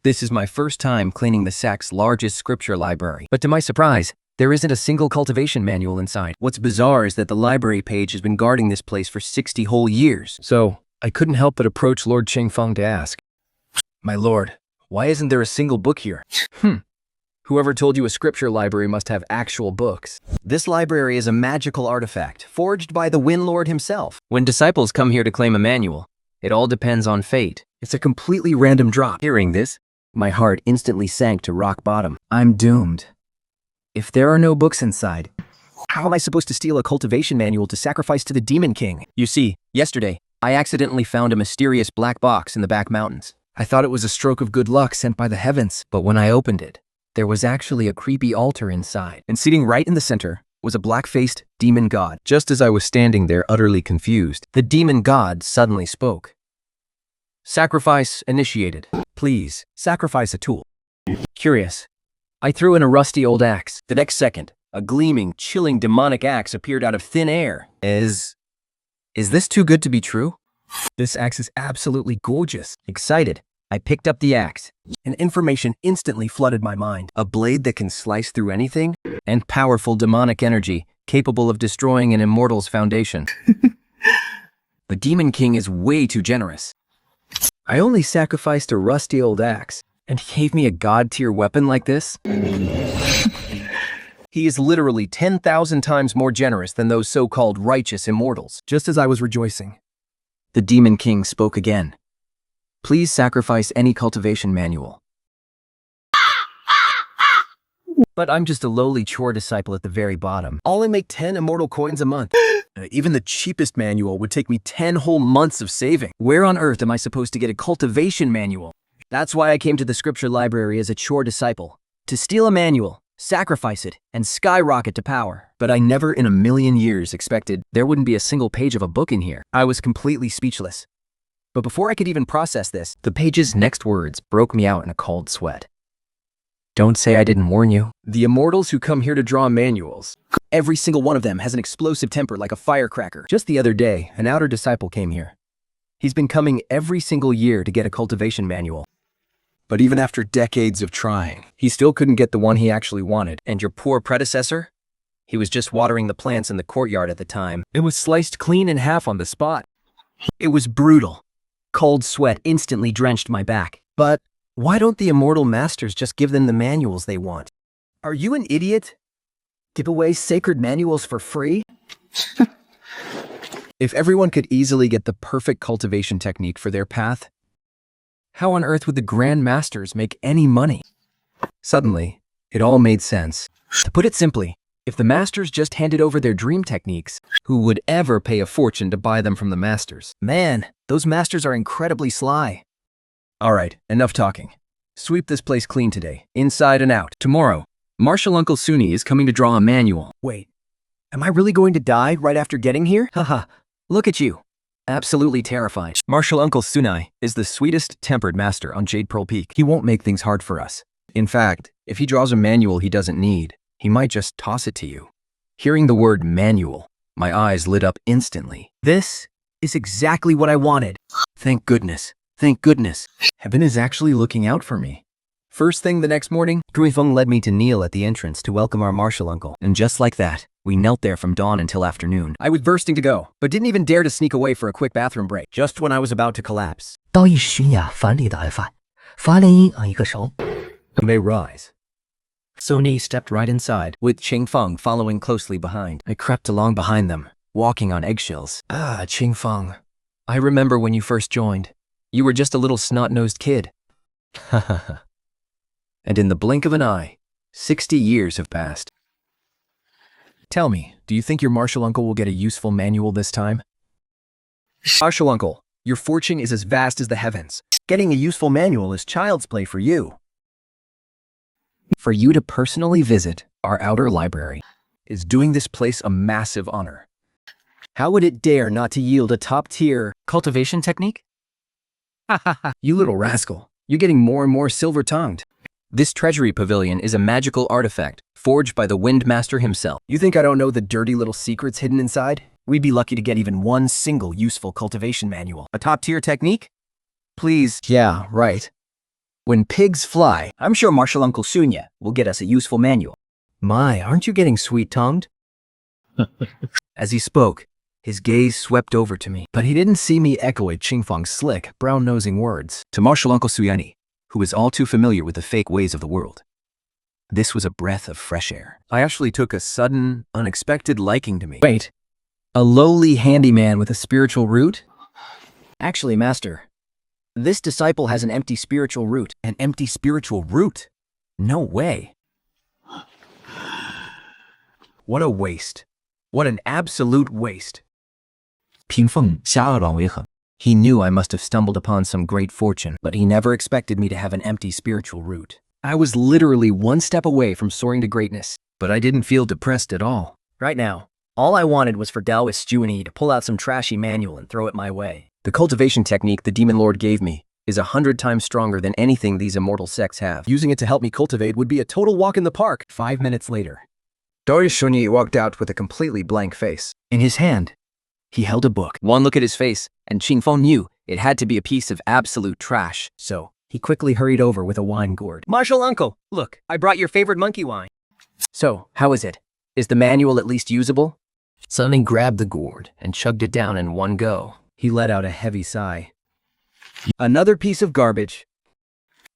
This is my first time cleaning the Sect's largest scripture library. But to my surprise, there isn't a single cultivation manual inside. What's bizarre is that the library page has been guarding this place for 60 whole years. So, I couldn't help but approach Lord Qingfeng to ask, "My lord, why isn't there a single book here?" Whoever told you a scripture library must have actual books? This library is a magical artifact, forged by the Wind Lord himself. When disciples come here to claim a manual, it all depends on fate. It's a completely random drop. Hearing this, my heart instantly sank to rock bottom. I'm doomed. If there are no books inside, how am I supposed to steal a cultivation manual to sacrifice to the Demon King? You see, yesterday, I accidentally found a mysterious black box in the back mountains. I thought it was a stroke of good luck sent by the heavens, but when I opened it, there was actually a creepy altar inside. And sitting right in the center was a black-faced demon god. Just as I was standing there utterly confused, the demon god suddenly spoke. "Sacrifice initiated. Please, sacrifice a tool." Curious, I threw in a rusty old axe. The next second, a gleaming, chilling demonic axe appeared out of thin air. Is this too good to be true? This axe is absolutely gorgeous. Excited, I picked up the axe, and information instantly flooded my mind. A blade that can slice through anything, and powerful demonic energy capable of destroying an immortal's foundation. The Demon King is way too generous. I only sacrificed a rusty old axe, and he gave me a god-tier weapon like this? He is literally 10,000 times more generous than those so-called righteous immortals. Just as I was rejoicing, the Demon King spoke again. "Please sacrifice any cultivation manual." But I'm just a lowly chore disciple at the very bottom. I'll only make 10 immortal coins a month. Even the cheapest manual would take me 10 whole months of saving. Where on earth am I supposed to get a cultivation manual? That's why I came to the scripture library as a chore disciple. To steal a manual, sacrifice it, and skyrocket to power. But I never in a million years expected there wouldn't be a single page of a book in here. I was completely speechless. But before I could even process this, the page's next words broke me out in a cold sweat. "Don't say I didn't warn you. The immortals who come here to draw manuals, every single one of them has an explosive temper like a firecracker. Just the other day, an outer disciple came here. He's been coming every single year to get a cultivation manual. But even after decades of trying, he still couldn't get the one he actually wanted. And your poor predecessor? He was just watering the plants in the courtyard at the time. It was sliced clean in half on the spot. It was brutal. Cold sweat instantly drenched my back. But why don't the immortal masters just give them the manuals they want? Are you an idiot? Give away sacred manuals for free? If everyone could easily get the perfect cultivation technique for their path, how on earth would the Grand Masters make any money? Suddenly, it all made sense. To put it simply, if the masters just handed over their dream techniques, who would ever pay a fortune to buy them from the masters? Man, those masters are incredibly sly. Alright, enough talking. Sweep this place clean today, inside and out. Tomorrow, Martial Uncle Suni is coming to draw a manual. Wait, am I really going to die right after getting here? Haha, look at you. Absolutely terrified. Martial Uncle Sunai is the sweetest tempered master on Jade Pearl Peak. He won't make things hard for us. In fact, if he draws a manual he doesn't need, he might just toss it to you. Hearing the word manual, my eyes lit up instantly. This is exactly what I wanted. Thank goodness. Thank goodness. Heaven is actually looking out for me. First thing the next morning, Guifeng led me to kneel at the entrance to welcome our martial uncle. And just like that, we knelt there from dawn until afternoon. I was bursting to go, but didn't even dare to sneak away for a quick bathroom break. Just when I was about to collapse. 道义是熏哑繁理的案犯，法连音一个手。 You may rise. Suni stepped right inside, with Qingfeng following closely behind. I crept along behind them, walking on eggshells. Ah, Qingfeng. I remember when you first joined. You were just a little snot-nosed kid. And in the blink of an eye, 60 years have passed. Tell me, do you think your martial uncle will get a useful manual this time? Martial uncle, your fortune is as vast as the heavens. Getting a useful manual is child's play for you. For you to personally visit our outer library is doing this place a massive honor. How would it dare not to yield a top-tier cultivation technique? You little rascal, you're getting more and more silver-tongued. This treasury pavilion is a magical artifact forged by the Wind Master himself. You think I don't know the dirty little secrets hidden inside? We'd be lucky to get even one single useful cultivation manual. A top-tier technique? Please. Yeah, right. When pigs fly, I'm sure Martial Uncle Sunya will get us a useful manual. my, aren't you getting sweet-tongued? As he spoke, his gaze swept over to me, but he didn't see me echoing Qingfeng's slick, brown-nosing words to Martial Uncle Suyani, who was all too familiar with the fake ways of the world. This was a breath of fresh air. I actually took a sudden, unexpected liking to me. Wait, a lowly handyman with a spiritual root? Actually, Master, this disciple has an empty spiritual root. An empty spiritual root? No way. What a waste. What an absolute waste. 平凤下颚卵为何？ He knew I must have stumbled upon some great fortune, but he never expected me to have an empty spiritual root. I was literally one step away from soaring to greatness, but I didn't feel depressed at all. Right now, all I wanted was for Taoist Juani to pull out some trashy manual and throw it my way. The cultivation technique the Demon Lord gave me is 100 times stronger than anything these immortal sects have. Using it to help me cultivate would be a total walk in the park. 5 minutes later, Taoist Juani walked out with a completely blank face. In his hand, he held a book. One look at his face, and Qingfeng knew it had to be a piece of absolute trash. So, he quickly hurried over with a wine gourd. Martial Uncle, look, I brought your favorite monkey wine. So, how is it? Is the manual at least usable? Suddenly grabbed the gourd and chugged it down in one go. He let out a heavy sigh. Another piece of garbage.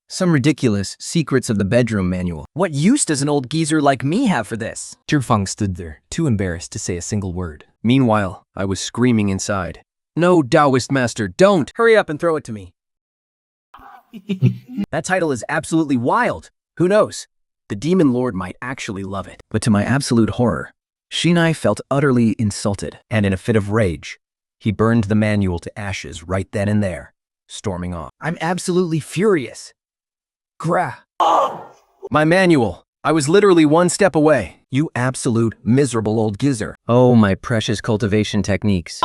Some ridiculous secrets of the bedroom manual. What use does an old geezer like me have for this? Zhifeng stood there, too embarrassed to say a single word. Meanwhile, I was screaming inside. No, Taoist master, don't! Hurry up and throw it to me. That title is absolutely wild. Who knows? The Demon Lord might actually love it. But to my absolute horror, Shinai felt utterly insulted, and in a fit of rage, he burned the manual to ashes right then and there, storming off. I'm absolutely furious. My manual! I was literally one step away. You absolute, miserable old gizzer. Oh, my precious cultivation techniques.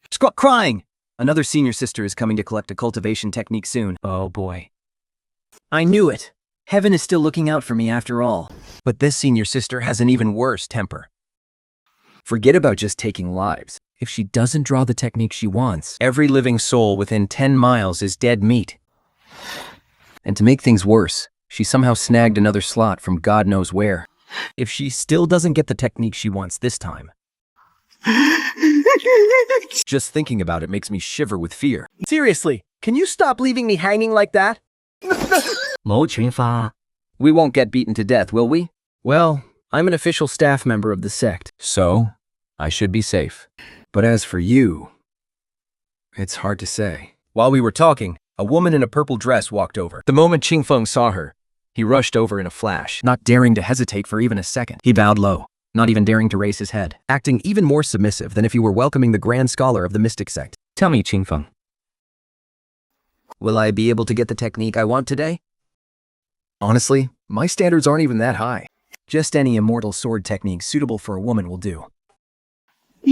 Stop crying! Another senior sister is coming to collect a cultivation technique soon. Oh boy. I knew it. Heaven is still looking out for me after all. But this senior sister has an even worse temper. Forget about just taking lives. If she doesn't draw the technique she wants, every living soul within 10 miles is dead meat. And to make things worse, she somehow snagged another slot from God knows where. If she still doesn't get the technique she wants this time, just thinking about it makes me shiver with fear. Seriously, can you stop leaving me hanging like that? 谋群发 We won't get beaten to death, will we? Well, I'm an official staff member of the sect, so I should be safe. But as for you, it's hard to say. While we were talking, a woman in a purple dress walked over. The moment Qingfeng saw her, he rushed over in a flash, not daring to hesitate for even a second. He bowed low, not even daring to raise his head, acting even more submissive than if he were welcoming the grand scholar of the mystic sect. Tell me, Qingfeng. Will I be able to get the technique I want today? Honestly, my standards aren't even that high. Just any immortal sword technique suitable for a woman will do.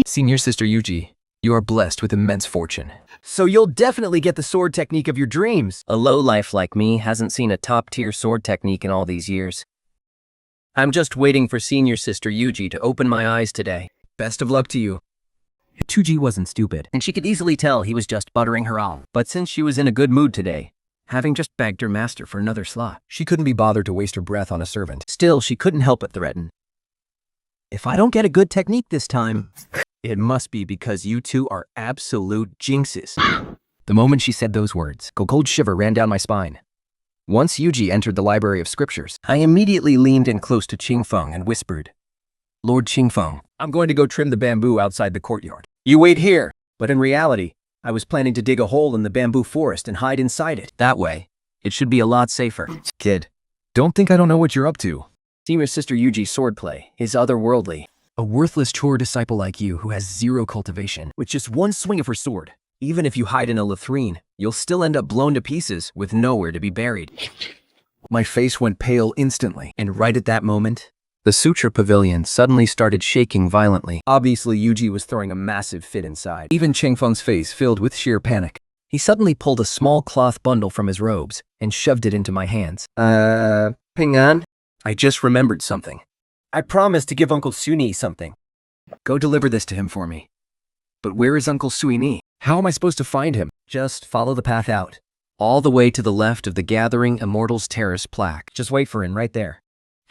Senior Sister Yuji, you are blessed with immense fortune. So you'll definitely get the sword technique of your dreams. A lowlife like me hasn't seen a top-tier sword technique in all these years. I'm just waiting for Senior Sister Yuji to open my eyes today. Best of luck to you. Tuji wasn't stupid, and she could easily tell he was just buttering her on. But since she was in a good mood today, having just begged her master for another slot, she couldn't be bothered to waste her breath on a servant. Still, she couldn't help but threaten. If I don't get a good technique this time, it must be because you two are absolute jinxes. The moment she said those words, a cold shiver ran down my spine. Once Yuji entered the library of scriptures, I immediately leaned in close to Qingfeng and whispered, Lord Qingfeng, I'm going to go trim the bamboo outside the courtyard. You wait here. But in reality, I was planning to dig a hole in the bamboo forest and hide inside it. That way, it should be a lot safer. Kid, don't think I don't know what you're up to. Senior Sister Yuji's swordplay is otherworldly. A worthless chore disciple like you who has zero cultivation, with just one swing of her sword. Even if you hide in a latrine, you'll still end up blown to pieces with nowhere to be buried. My face went pale instantly, and right at that moment, the suture pavilion suddenly started shaking violently. Obviously, Yuji was throwing a massive fit inside. Even Qingfeng's face filled with sheer panic. He suddenly pulled a small cloth bundle from his robes and shoved it into my hands. Ping An? I just remembered something. I promised to give Uncle Suni something. Go deliver this to him for me. But where is Uncle Suini? How am I supposed to find him? Just follow the path out. All the way to the left of the Gathering Immortals Terrace plaque. Just wait for him right there.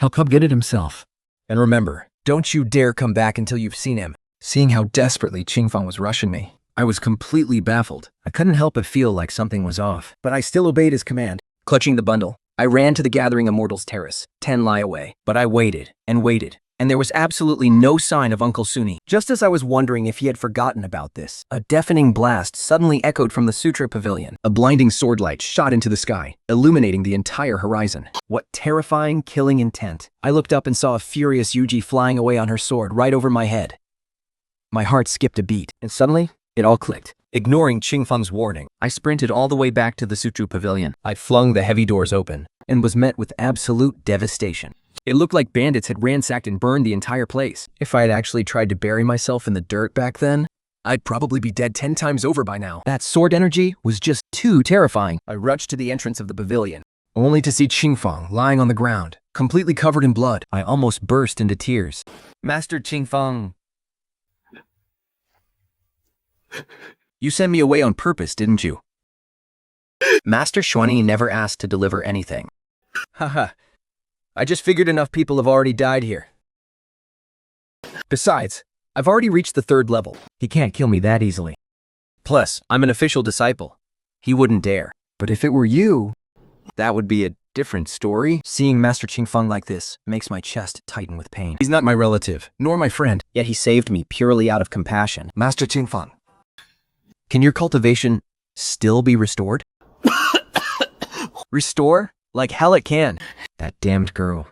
He'll come get it himself. And remember, don't you dare come back until you've seen him. Seeing how desperately Qingfang was rushing me, I was completely baffled. I couldn't help but feel like something was off, but I still obeyed his command. Clutching the bundle, I ran to the Gathering Immortals Terrace, 10 li away. But I waited, and there was absolutely no sign of Uncle Suni. Just as I was wondering if he had forgotten about this, a deafening blast suddenly echoed from the Sutra Pavilion. A blinding sword light shot into the sky, illuminating the entire horizon. What terrifying, killing intent. I looked up and saw a furious Yuji flying away on her sword right over my head. My heart skipped a beat, and suddenly, it all clicked. Ignoring Qingfang's warning, I sprinted all the way back to the Sutra Pavilion. I flung the heavy doors open, and was met with absolute devastation. It looked like bandits had ransacked and burned the entire place. If I had actually tried to bury myself in the dirt back then, I'd probably be dead 10 times over by now. that sword energy was just too terrifying. I rushed to the entrance of the pavilion, Only to see Qingfang lying on the ground, completely covered in blood. I almost burst into tears. Master Qingfang. You sent me away on purpose, didn't you? Master Xuanyi never asked to deliver anything. Haha. I just figured enough people have already died here. Besides, I've already reached the 3rd level. He can't kill me that easily. Plus, I'm an official disciple. He wouldn't dare. But if it were you, that would be a different story. Seeing Master Qingfang like this makes my chest tighten with pain. He's not my relative, nor my friend. Yet he saved me purely out of compassion. Master Qingfang. Can your cultivation still be restored? Restore? Like hell it can. That damned girl.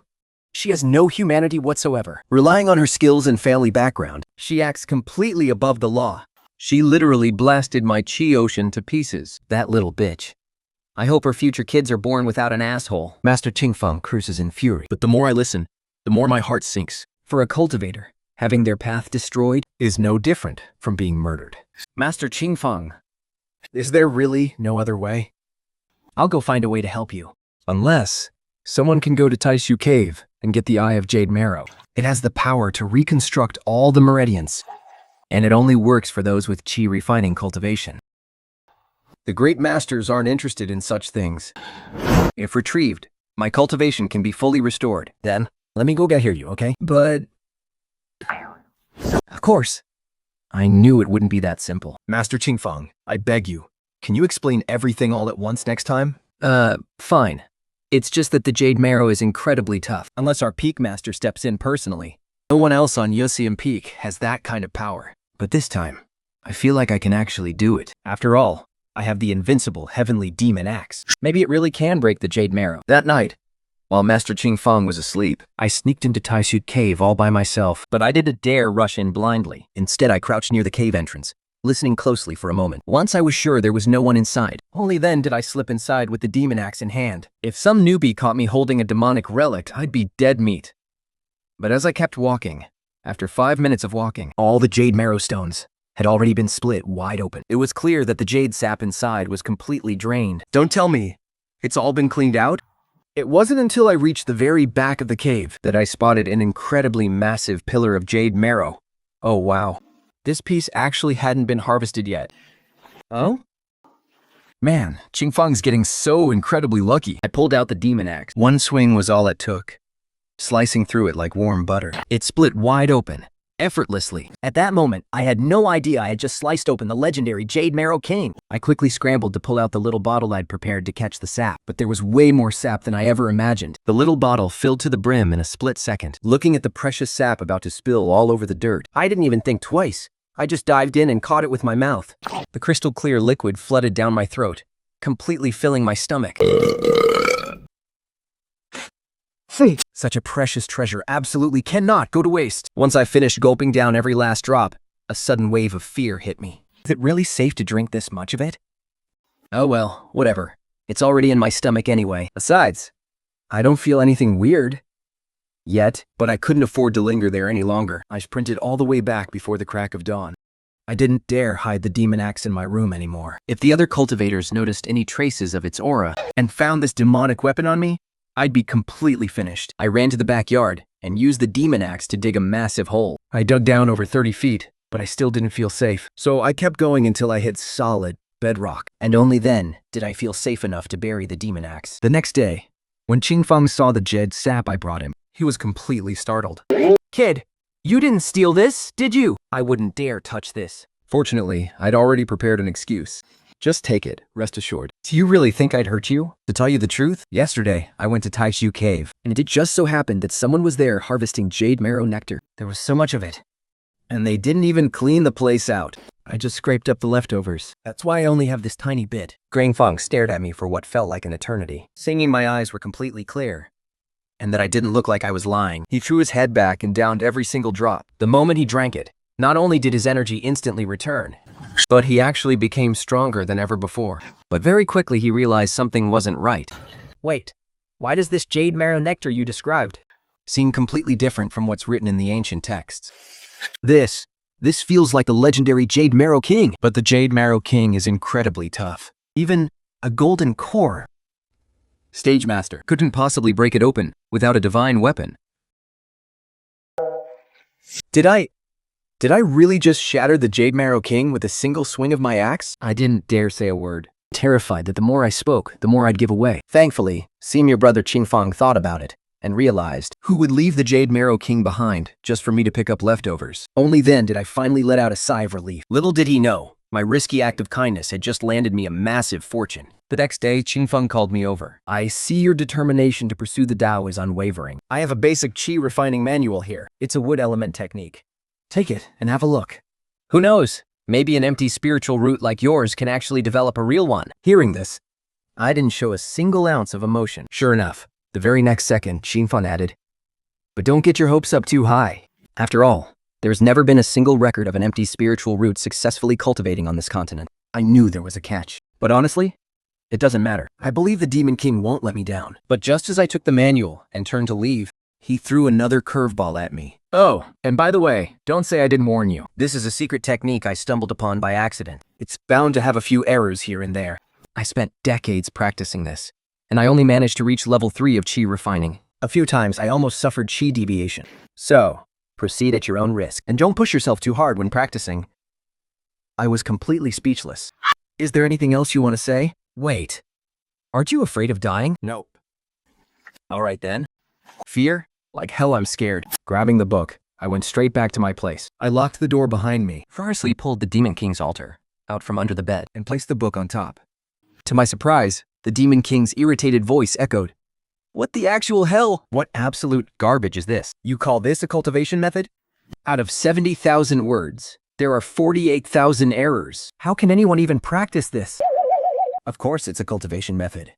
She has no humanity whatsoever. Relying on her skills and family background, she acts completely above the law. She literally blasted my chi ocean to pieces. That little bitch. I hope her future kids are born without an asshole. Master Qingfang curses in fury. But the more I listen, the more my heart sinks. For a cultivator, having their path destroyed Is no different from being murdered. Master Qingfang, Is there really no other way? I'll go find a way to help you. Unless someone can go to Taishu Cave and get the Eye of Jade Marrow. It has the power to reconstruct all the meridians. And it only works for those with chi refining cultivation. The great masters aren't interested in such things. If retrieved, my cultivation can be fully restored. Then, let me go get you, okay? But... Of course. I knew it wouldn't be that simple. Master Qingfang, I beg you, can you explain everything all at once next time? Fine. It's just that the Jade Marrow is incredibly tough. Unless our Peak Master steps in personally. No one else on Yusian Peak has that kind of power. But this time, I feel like I can actually do it. After all, I have the invincible Heavenly Demon Axe. Maybe it really can break the Jade Marrow. That night, while Master Qingfang was asleep, I sneaked into Taishu Cave all by myself, but I didn't dare rush in blindly. Instead, I crouched near the cave entrance, listening closely for a moment. Once I was sure there was no one inside, only then did I slip inside with the demon axe in hand. If some newbie caught me holding a demonic relic, I'd be dead meat. but as I kept walking, after 5 minutes of walking, All the Jade Marrow stones had already been split wide open. It was clear that the jade sap inside was completely drained. don't tell me it's all been cleaned out? It wasn't until I reached the very back of the cave that I spotted an incredibly massive pillar of jade marrow. Oh wow, this piece actually hadn't been harvested yet. Oh? Man, Qingfang's getting so incredibly lucky. I pulled out the demon axe. One swing was all it took, slicing through it like warm butter. It split wide open, effortlessly. At that moment, I had no idea I had just sliced open the legendary Jade Marrow King. I quickly scrambled to pull out the little bottle I'd prepared to catch the sap, but there was way more sap than I ever imagined. The little bottle filled to the brim in a split second. Looking at the precious sap about to spill all over the dirt, I didn't even think twice. I just dived in and caught it with my mouth. The crystal clear liquid flooded down my throat, completely filling my stomach. Such a precious treasure absolutely cannot go to waste. Once I finished gulping down every last drop, a sudden wave of fear hit me. Is it really safe to drink this much of it? Oh well, whatever. It's already in my stomach anyway. Besides, I don't feel anything weird yet, but I couldn't afford to linger there any longer. I sprinted all the way back before the crack of dawn. I didn't dare hide the demon axe in my room anymore. If the other cultivators noticed any traces of its aura and found this demonic weapon on me, I'd be completely finished. I ran to the backyard and used the demon axe to dig a massive hole. I dug down over 30 feet but I still didn't feel safe. So I kept going until I hit solid bedrock. And only then did I feel safe enough to bury the demon axe. The next day, when Qingfeng saw the jade sap I brought him, he was completely startled. Kid, you didn't steal this, did you? I wouldn't dare touch this. Fortunately, I'd already prepared an excuse. Just take it, rest assured. Do you really think I'd hurt you? To tell you the truth, yesterday I went to Taishu Cave, and it just so happened that someone was there harvesting jade marrow nectar. There was so much of it. And they didn't even clean the place out. I just scraped up the leftovers. That's why I only have this tiny bit. Feng stared at me for what felt like an eternity, singing my eyes were completely clear, and that I didn't look like I was lying. He threw his head back and downed every single drop. The moment he drank it, not only did his energy instantly return, but he actually became stronger than ever before. But very quickly he realized something wasn't right. Wait, why does this jade marrow nectar you described seem completely different from what's written in the ancient texts? This feels like the legendary Jade Marrow King. But the Jade Marrow King is incredibly tough. Even a golden core Stage Master couldn't possibly break it open without a divine weapon. Did I really just shatter the Jade Marrow King with a single swing of my axe? I didn't dare say a word, terrified that the more I spoke, the more I'd give away. Thankfully, senior brother Qingfeng thought about it and realized who would leave the Jade Marrow King behind just for me to pick up leftovers. Only then did I finally let out a sigh of relief. Little did he know, my risky act of kindness had just landed me a massive fortune. The next day, Qingfeng called me over. I see your determination to pursue the Tao is unwavering. I have a basic qi refining manual here. It's a wood element technique. Take it and have a look. Who knows? Maybe an empty spiritual root like yours can actually develop a real one. Hearing this, I didn't show a single ounce of emotion. Sure enough, the very next second, Qingfeng added, but don't get your hopes up too high. After all, there's never been a single record of an empty spiritual root successfully cultivating on this continent. I knew there was a catch. But honestly, it doesn't matter. I believe the Demon King won't let me down. But just as I took the manual and turned to leave, he threw another curveball at me. Oh, and by the way, don't say I didn't warn you. This is a secret technique I stumbled upon by accident. It's bound to have a few errors here and there. I spent decades practicing this, and I only managed to reach level 3 of Qi refining. A few times I almost suffered Qi deviation. So, proceed at your own risk, and don't push yourself too hard when practicing. I was completely speechless. Is there anything else you want to say? Wait, aren't you afraid of dying? Nope. Alright then. Fear? Like hell I'm scared. Grabbing the book, I went straight back to my place. I locked the door behind me, furiously pulled the Demon King's altar out from under the bed, and placed the book on top. To my surprise, the Demon King's irritated voice echoed, "What the actual hell? What absolute garbage is this? You call this a cultivation method? Out of 70,000 words, there are 48,000 errors. How can anyone even practice this?" Of course it's a cultivation method.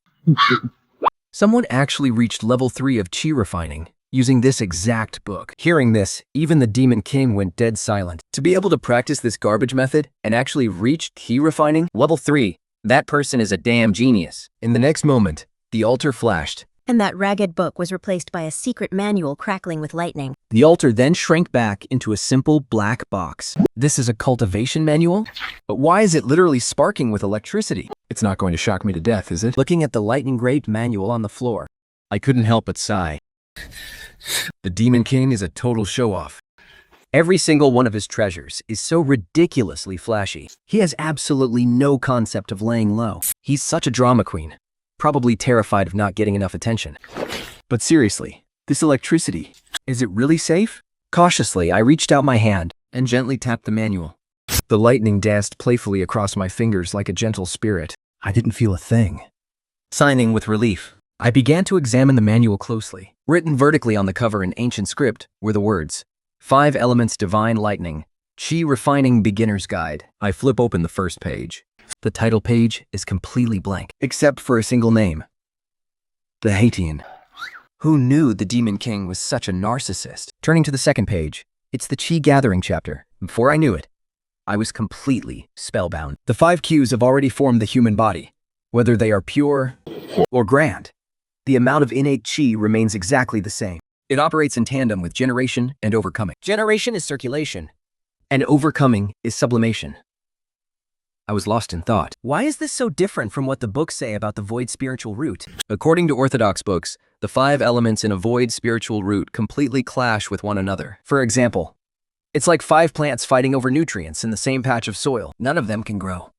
Someone actually reached level 3 of Qi refining using this exact book. Hearing this, even the Demon King went dead silent. To be able to practice this garbage method and actually reach Qi refining, level 3, that person is a damn genius. In the next moment, the altar flashed, And that ragged book was replaced by a secret manual crackling with lightning. The altar then shrank back into a simple black box. This is a cultivation manual? But why is it literally sparking with electricity? It's not going to shock me to death, is it? Looking at the lightning-engraved manual on the floor, I couldn't help but sigh. The Demon King is a total show-off. Every single one of his treasures is so ridiculously flashy. He has absolutely no concept of laying low. He's such a drama queen, probably terrified of not getting enough attention. But seriously, this electricity, is it really safe? Cautiously, I reached out my hand and gently tapped the manual. The lightning danced playfully across my fingers like a gentle spirit. I didn't feel a thing. Signing with relief, I began to examine the manual closely. Written vertically on the cover in ancient script were the words, 5 Elements Divine Lightning, Qi Refining Beginner's Guide. I flip open the first page. The title page is completely blank, except for a single name. The Haitian. Who knew the Demon King was such a narcissist? Turning to the second page, it's the Qi Gathering chapter. Before I knew it, I was completely spellbound. The 5 Qs have already formed the human body. Whether they are pure or grand, the amount of innate Qi remains exactly the same. It operates in tandem with generation and overcoming. Generation is circulation, and overcoming is sublimation. I was lost in thought. Why is this so different from what the books say about the void spiritual root? According to Orthodox books, the 5 elements in a void spiritual root completely clash with one another. For example, It's like 5 plants fighting over nutrients in the same patch of soil. None of them can grow.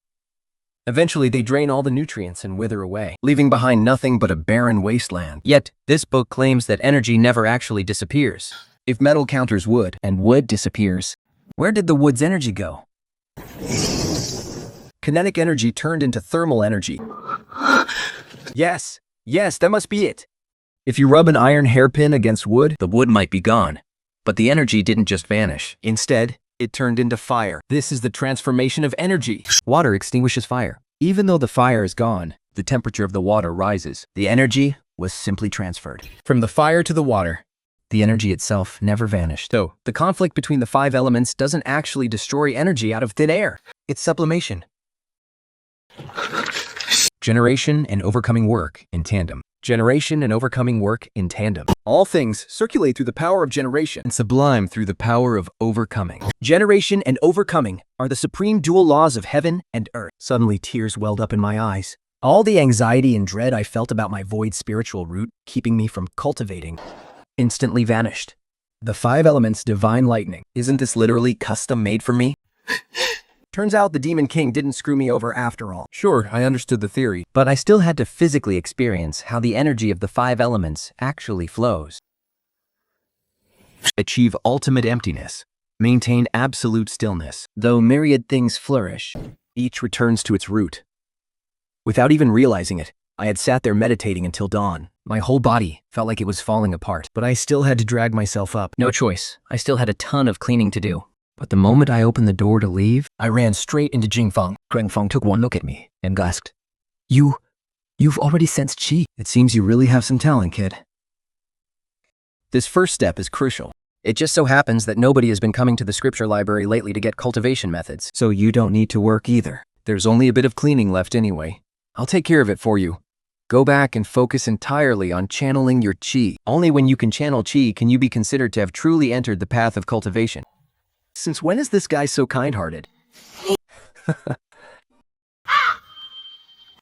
Eventually, they drain all the nutrients and wither away, leaving behind nothing but a barren wasteland. Yet, this book claims that energy never actually disappears. If metal counters wood, and wood disappears, where did the wood's energy go? Kinetic energy turned into thermal energy. Yes, that must be it. If you rub an iron hairpin against wood, The wood might be gone, but the energy didn't just vanish. instead, it turned into fire. This is the transformation of energy. Water extinguishes fire. Even though the fire is gone, The temperature of the water rises. the energy was simply transferred. From the fire to the water, The energy itself never vanished. so the conflict between the 5 elements doesn't actually destroy energy out of thin air. It's sublimation. Generation and overcoming work in tandem. Generation and overcoming work in tandem. All things circulate through the power of generation And sublime through the power of overcoming. Generation and overcoming are the supreme dual laws of heaven and earth. Suddenly, tears welled up in my eyes. All the anxiety and dread I felt about my void spiritual root, keeping me from cultivating, instantly vanished. The 5 elements divine lightning. Isn't this literally custom made for me? Turns out the Demon King didn't screw me over after all. Sure, I understood the theory, but I still had to physically experience how the energy of the 5 elements actually flows. Achieve ultimate emptiness. Maintain absolute stillness. Though myriad things flourish, each returns to its root. Without even realizing it, I had sat there meditating until dawn. My whole body felt like it was falling apart, but I still had to drag myself up. No choice. I still had a ton of cleaning to do. But the moment I opened the door to leave, I ran straight into Jingfeng. Feng took one look at me and asked, You've already sensed qi. It seems you really have some talent, kid. This first step is crucial. It just so happens that nobody has been coming to the scripture library lately to get cultivation methods. So you don't need to work either. There's only a bit of cleaning left anyway. I'll take care of it for you. Go back and focus entirely on channeling your qi. Only when you can channel qi can you be considered to have truly entered the path of cultivation. Since when is this guy so kind-hearted?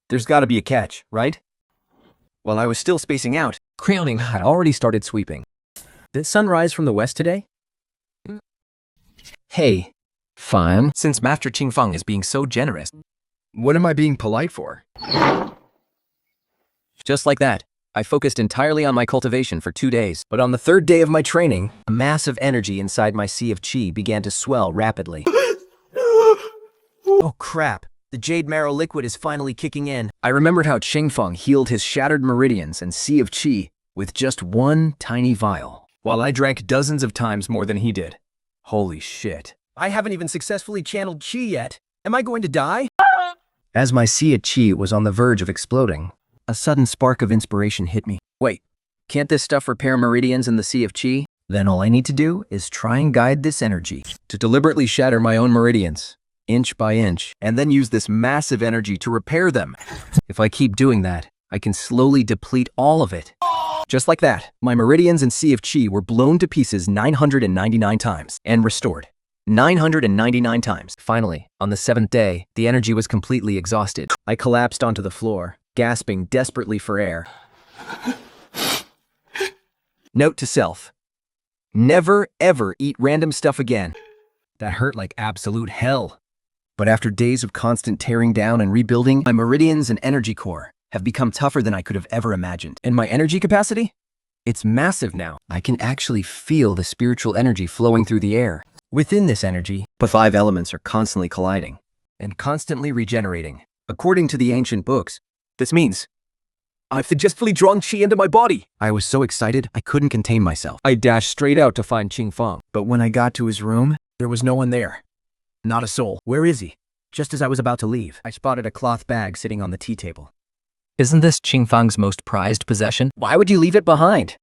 There's gotta be a catch, right? While I was still spacing out, Crowning had already started sweeping. Did sun rise from the west today? Hey, Fine. since Master Qingfeng is being so generous, what am I being polite for? Just like that, I focused entirely on my cultivation for 2 days. But on the 3rd day of my training, a massive energy inside my sea of qi began to swell rapidly. Oh crap, the jade marrow liquid is finally kicking in. I remembered how Qingfeng healed his shattered meridians and sea of qi with just one tiny vial, while I drank dozens of times more than he did. Holy shit. I haven't even successfully channeled qi yet. Am I going to die? As my sea of qi was on the verge of exploding, a sudden spark of inspiration hit me. Wait, can't this stuff repair meridians in the sea of qi? Then all I need to do is try and guide this energy to deliberately shatter my own meridians, inch by inch, and then use this massive energy to repair them. If I keep doing that, I can slowly deplete all of it. Just like that, my meridians and sea of qi were blown to pieces 999 times and restored 999 times. Finally, on the 7th day, the energy was completely exhausted. I collapsed onto the floor, gasping desperately for air. Note to self: never ever eat random stuff again. That hurt like absolute hell. But after days of constant tearing down and rebuilding, my meridians and energy core have become tougher than I could have ever imagined. And my energy capacity? It's massive now. I can actually feel the spiritual energy flowing through the air. Within this energy, the 5 elements are constantly colliding and constantly regenerating. According to the ancient books, this means I've successfully drawn qi into my body. I was so excited, I couldn't contain myself. I dashed straight out to find Qingfeng. But when I got to his room, there was no one there. Not a soul. Where is he? Just as I was about to leave, I spotted a cloth bag sitting on the tea table. Isn't this Qingfeng's most prized possession? Why would you leave it behind?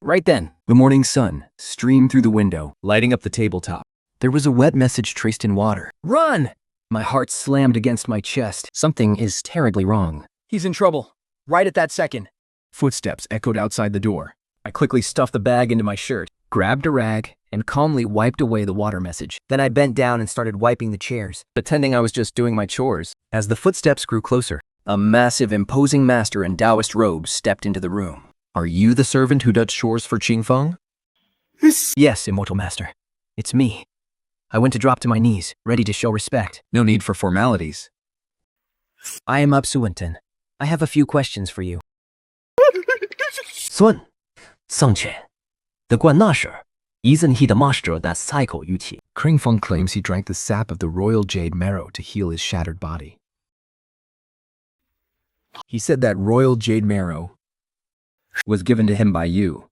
Right then, the morning sun streamed through the window, lighting up the tabletop. There was a wet message traced in water. Run! My heart slammed against my chest. Something is terribly wrong. He's in trouble. Right at that second. Footsteps echoed outside the door. I quickly stuffed the bag into my shirt, grabbed a rag, and calmly wiped away the water message. Then I bent down and started wiping the chairs, pretending I was just doing my chores. As the footsteps grew closer, a massive, imposing master in Taoist robes stepped into the room. Are you the servant who does chores for Qingfeng? Yes, Immortal Master. It's me. I went to drop to my knees, ready to show respect. No need for formalities. I am Upsuinton. I have a few questions for you. 孙，桑犬，the 冠那事 isn't he the master that cycle 语气 Kringfeng claims he drank the sap of the royal jade marrow to heal his shattered body. He said that royal jade marrow Was given to him by you.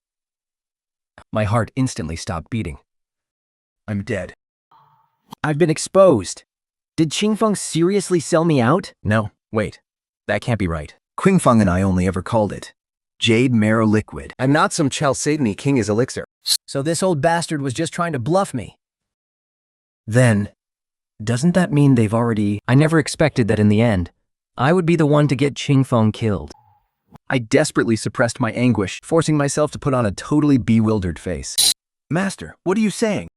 My heart instantly stopped beating. I'm dead. I've been exposed. Did Qingfeng seriously sell me out? No, wait. That can't be right. Qingfeng and I only ever called it Jade Marrow Liquid. I'm not some Chalcedony King's elixir. So this old bastard was just trying to bluff me. Then, doesn't that mean they've already... I never expected that in the end, I would be the one to get Qingfeng killed. I desperately suppressed my anguish, forcing myself to put on a totally bewildered face. Master, what are you saying?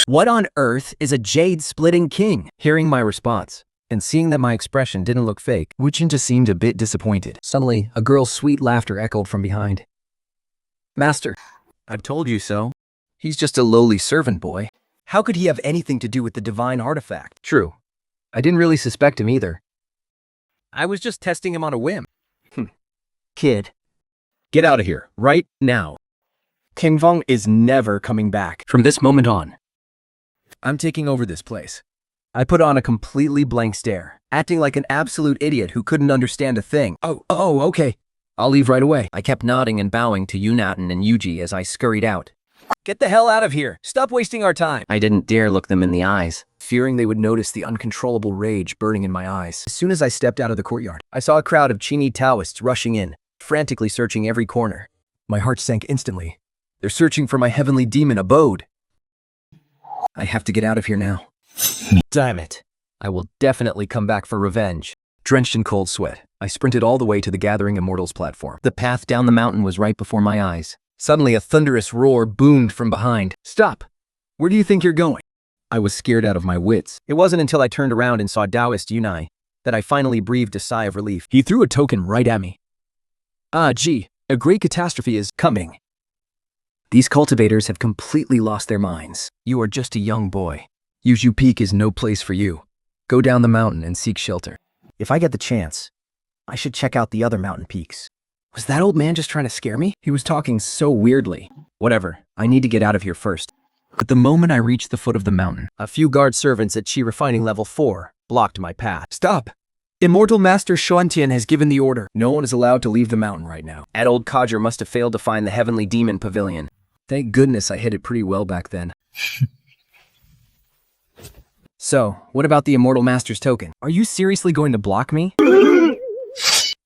What on earth is a jade-splitting king? Hearing my response, and seeing that my expression didn't look fake, Wuchinta seemed a bit disappointed. Suddenly, a girl's sweet laughter echoed from behind. Master, I've told you so. He's just a lowly servant boy. How could he have anything to do with the divine artifact? True. I didn't really suspect him either. I was just testing him on a whim. Kid, get out of here, right now. Qingfeng is never coming back. From this moment on, I'm taking over this place. I put on a completely blank stare, acting like an absolute idiot who couldn't understand a thing. Oh, okay. I'll leave right away. I kept nodding and bowing to Yunatan and Yuji as I scurried out. Get the hell out of here. Stop wasting our time. I didn't dare look them in the eyes. Fearing they would notice the uncontrollable rage burning in my eyes. As soon as I stepped out of the courtyard, I saw a crowd of Qini Taoists rushing in, frantically searching every corner. My heart sank instantly. They're searching for my heavenly demon abode. I have to get out of here now. Damn it. I will definitely come back for revenge. Drenched in cold sweat, I sprinted all the way to the Gathering Immortals platform. The path down the mountain was right before my eyes. Suddenly, a thunderous roar boomed from behind. Stop! Where do you think you're going? I was scared out of my wits. It wasn't until I turned around and saw Taoist Yunai that I finally breathed a sigh of relief. He threw a token right at me. Gee, a great catastrophe is coming. These cultivators have completely lost their minds. You are just a young boy. Yuzhu Peak is no place for you. Go down the mountain and seek shelter. If I get the chance, I should check out the other mountain peaks. Was that old man just trying to scare me? He was talking so weirdly. Whatever, I need to get out of here first. But the moment I reached the foot of the mountain, a few guard servants at Qi Refining Level 4 blocked my path. Stop! Immortal Master Xuantian has given the order. No one is allowed to leave the mountain right now. That old codger must have failed to find the Heavenly Demon Pavilion. Thank goodness I hit it pretty well back then. So, what about the Immortal Master's token? Are you seriously going to block me?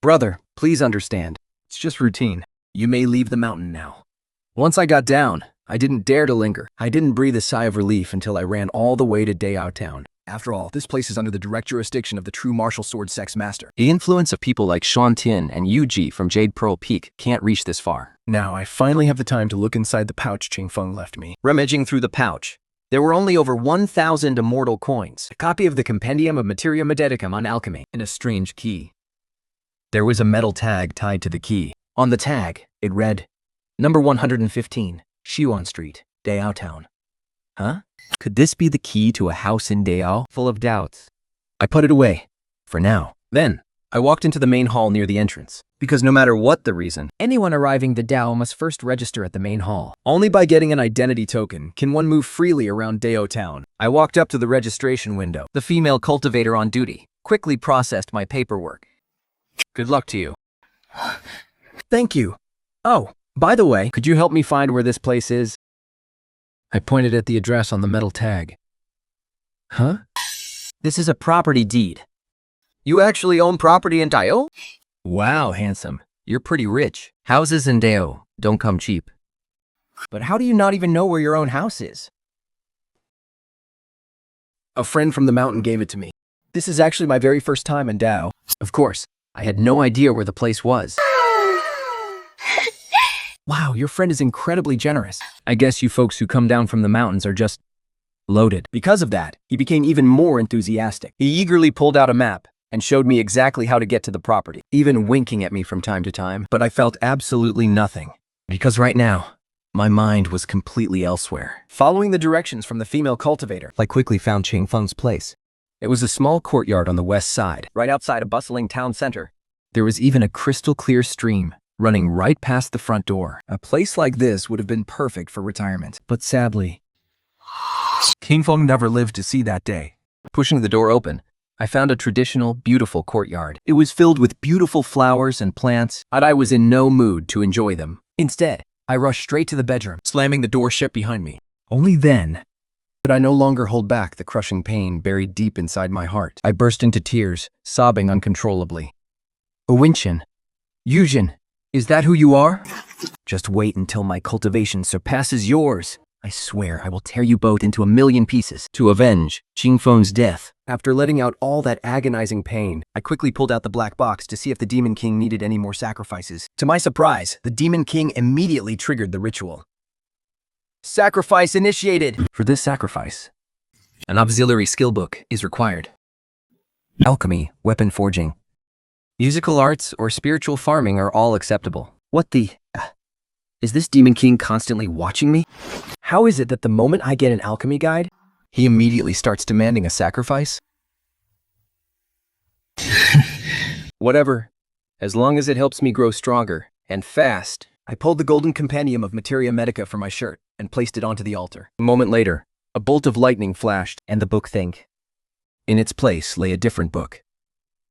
Brother, please understand. It's just routine. You may leave the mountain now. Once I got down, I didn't dare to linger. I didn't breathe a sigh of relief until I ran all the way to Dayao Town. After all, this place is under the direct jurisdiction of the true martial sword sex master. The influence of people like Xuantian and Yuji from Jade Pearl Peak can't reach this far. Now I finally have the time to look inside the pouch Qingfeng left me. Rummaging through the pouch, there were only over 1,000 immortal coins, a copy of the Compendium of Materia Medicum on alchemy, and a strange key. There was a metal tag tied to the key. On the tag, it read, Number 115, Xiuan Street, Dayao Town. Huh? Could this be the key to a house in Dayao? Full of doubts. I put it away, for now. Then, I walked into the main hall near the entrance, because no matter what the reason, anyone arriving to Dao must first register at the main hall. Only by getting an identity token can one move freely around Dayao Town. I walked up to the registration window. The female cultivator on duty quickly processed my paperwork. Good luck to you. Thank you. Oh, by the way, could you help me find where this place is? I pointed at the address on the metal tag. Huh? This is a property deed. You actually own property in Dayao? Wow, handsome. You're pretty rich. Houses in Dayao don't come cheap. But how do you not even know where your own house is? A friend from the mountain gave it to me. This is actually my very first time in Dao. Of course, I had no idea where the place was. Wow, your friend is incredibly generous. I guess you folks who come down from the mountains are just loaded. Because of that, he became even more enthusiastic. He eagerly pulled out a map and showed me exactly how to get to the property, even winking at me from time to time. But I felt absolutely nothing, because right now, My mind was completely elsewhere. Following the directions from the female cultivator, I quickly found Ching Feng's place. It was a small courtyard on the west side, right outside a bustling town center. There was even a crystal-clear stream running right past the front door. A place like this would have been perfect for retirement. But sadly, King Feng never lived to see that day. Pushing the door open, I found a traditional, beautiful courtyard. It was filled with beautiful flowers and plants, but I was in no mood to enjoy them. Instead, I rushed straight to the bedroom, slamming the door shut behind me. Only then could I no longer hold back the crushing pain buried deep inside my heart. I burst into tears, sobbing uncontrollably. Owinchin, Yujin, is that who you are? Just wait until my cultivation surpasses yours. I swear I will tear you both into a million pieces to avenge Ching Feng's death. After letting out all that agonizing pain, I quickly pulled out the black box to see if the Demon King needed any more sacrifices. To my surprise, the Demon King immediately triggered the ritual. Sacrifice initiated! For this sacrifice, an auxiliary skill book is required. Alchemy, weapon forging, musical arts, or spiritual farming are all acceptable. What the... Is this Demon King constantly watching me? How is it that the moment I get an alchemy guide, he immediately starts demanding a sacrifice? Whatever. As long as it helps me grow stronger and fast. I pulled the golden compendium of Materia Medica from my shirt and placed it onto the altar. A moment later, a bolt of lightning flashed and the book thinked. In its place lay a different book.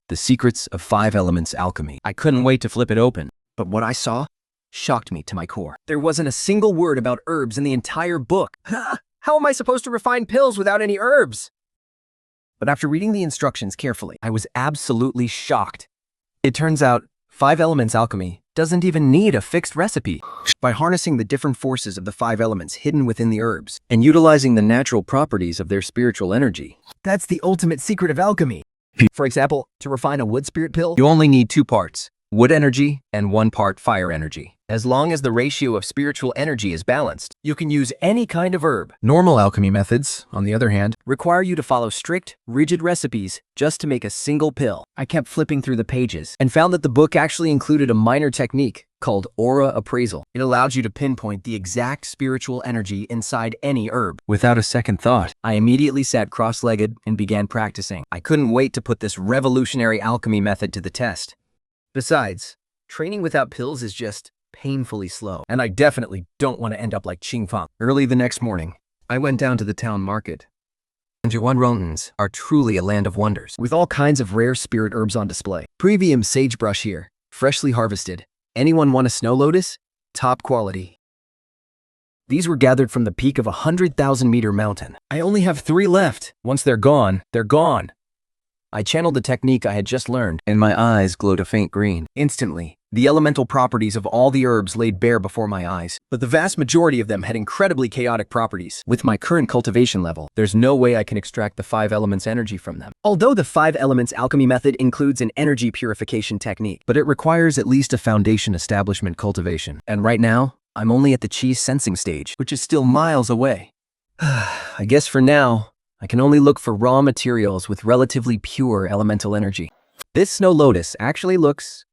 The Secrets of 5 Elements Alchemy. I couldn't wait to flip it open, but what I saw shocked me to my core. There wasn't a single word about herbs in the entire book. How am I supposed to refine pills without any herbs? But after reading the instructions carefully, I was absolutely shocked. It turns out 5 Elements Alchemy doesn't even need a fixed recipe. By harnessing the different forces of the 5 elements hidden within the herbs and utilizing the natural properties of their spiritual energy, that's the ultimate secret of alchemy. For example, to refine a wood spirit pill, you only need 2 parts, wood energy and 1 part fire energy. As long as the ratio of spiritual energy is balanced, you can use any kind of herb. Normal alchemy methods, on the other hand, require you to follow strict, rigid recipes just to make a single pill. I kept flipping through the pages and found that the book actually included a minor technique called aura appraisal. It allows you to pinpoint the exact spiritual energy inside any herb. Without a second thought, I immediately sat cross-legged and began practicing. I couldn't wait to put this revolutionary alchemy method to the test. Besides, training without pills is just painfully slow, and I definitely don't want to end up like Ching Feng. Early the next morning, I went down to the town market. Juan are truly a land of wonders, with all kinds of rare spirit herbs on display. Premium sagebrush here, freshly harvested. Anyone want a snow lotus? Top quality. These were gathered from the peak of a 100,000-meter mountain. I only have 3 left. Once they're gone, they're gone. I channeled the technique I had just learned, and my eyes glowed a faint green. Instantly, the elemental properties of all the herbs laid bare before my eyes, but the vast majority of them had incredibly chaotic properties. With my current cultivation level, there's no way I can extract the 5 elements energy from them. Although the 5 elements alchemy method includes an energy purification technique, but it requires at least a foundation establishment cultivation. And right now, I'm only at the chi sensing stage, which is still miles away. I guess for now, I can only look for raw materials with relatively pure elemental energy. This snow lotus actually looks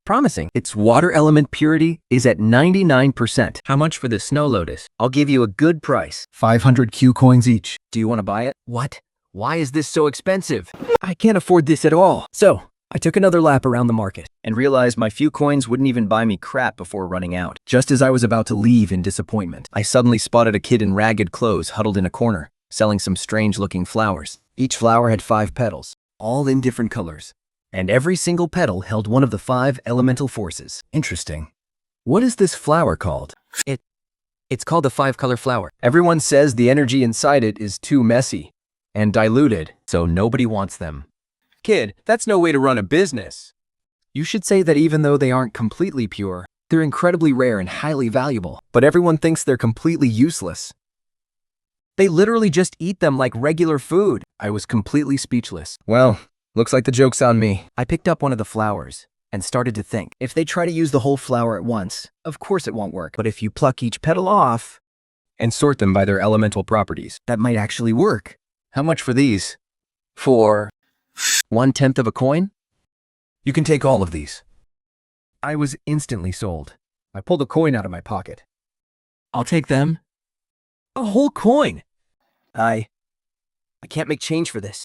promising. Its water element purity is at 99%. How much for this snow lotus? I'll give you a good price. 500 Q coins each. Do you want to buy it? What? Why is this so expensive? I can't afford this at all. So, I took another lap around the market and realized my few coins wouldn't even buy me crap before running out. Just as I was about to leave in disappointment, I suddenly spotted a kid in ragged clothes huddled in a corner, selling some strange-looking flowers. Each flower had 5 petals, all in different colors, and every single petal held one of the 5 elemental forces. Interesting. What is this flower called? It's called the 5-color flower. Everyone says the energy inside it is too messy and diluted, so nobody wants them. Kid, that's no way to run a business. You should say that even though they aren't completely pure, they're incredibly rare and highly valuable, but everyone thinks they're completely useless. They literally just eat them like regular food. I was completely speechless. Well, looks like the joke's on me. I picked up one of the flowers and started to think. If they try to use the whole flower at once, of course it won't work. But if you pluck each petal off and sort them by their elemental properties, that might actually work. How much for these? For 1/10 of a coin? You can take all of these. I was instantly sold. I pulled a coin out of my pocket I'll take them. A whole coin. I can't make change for this.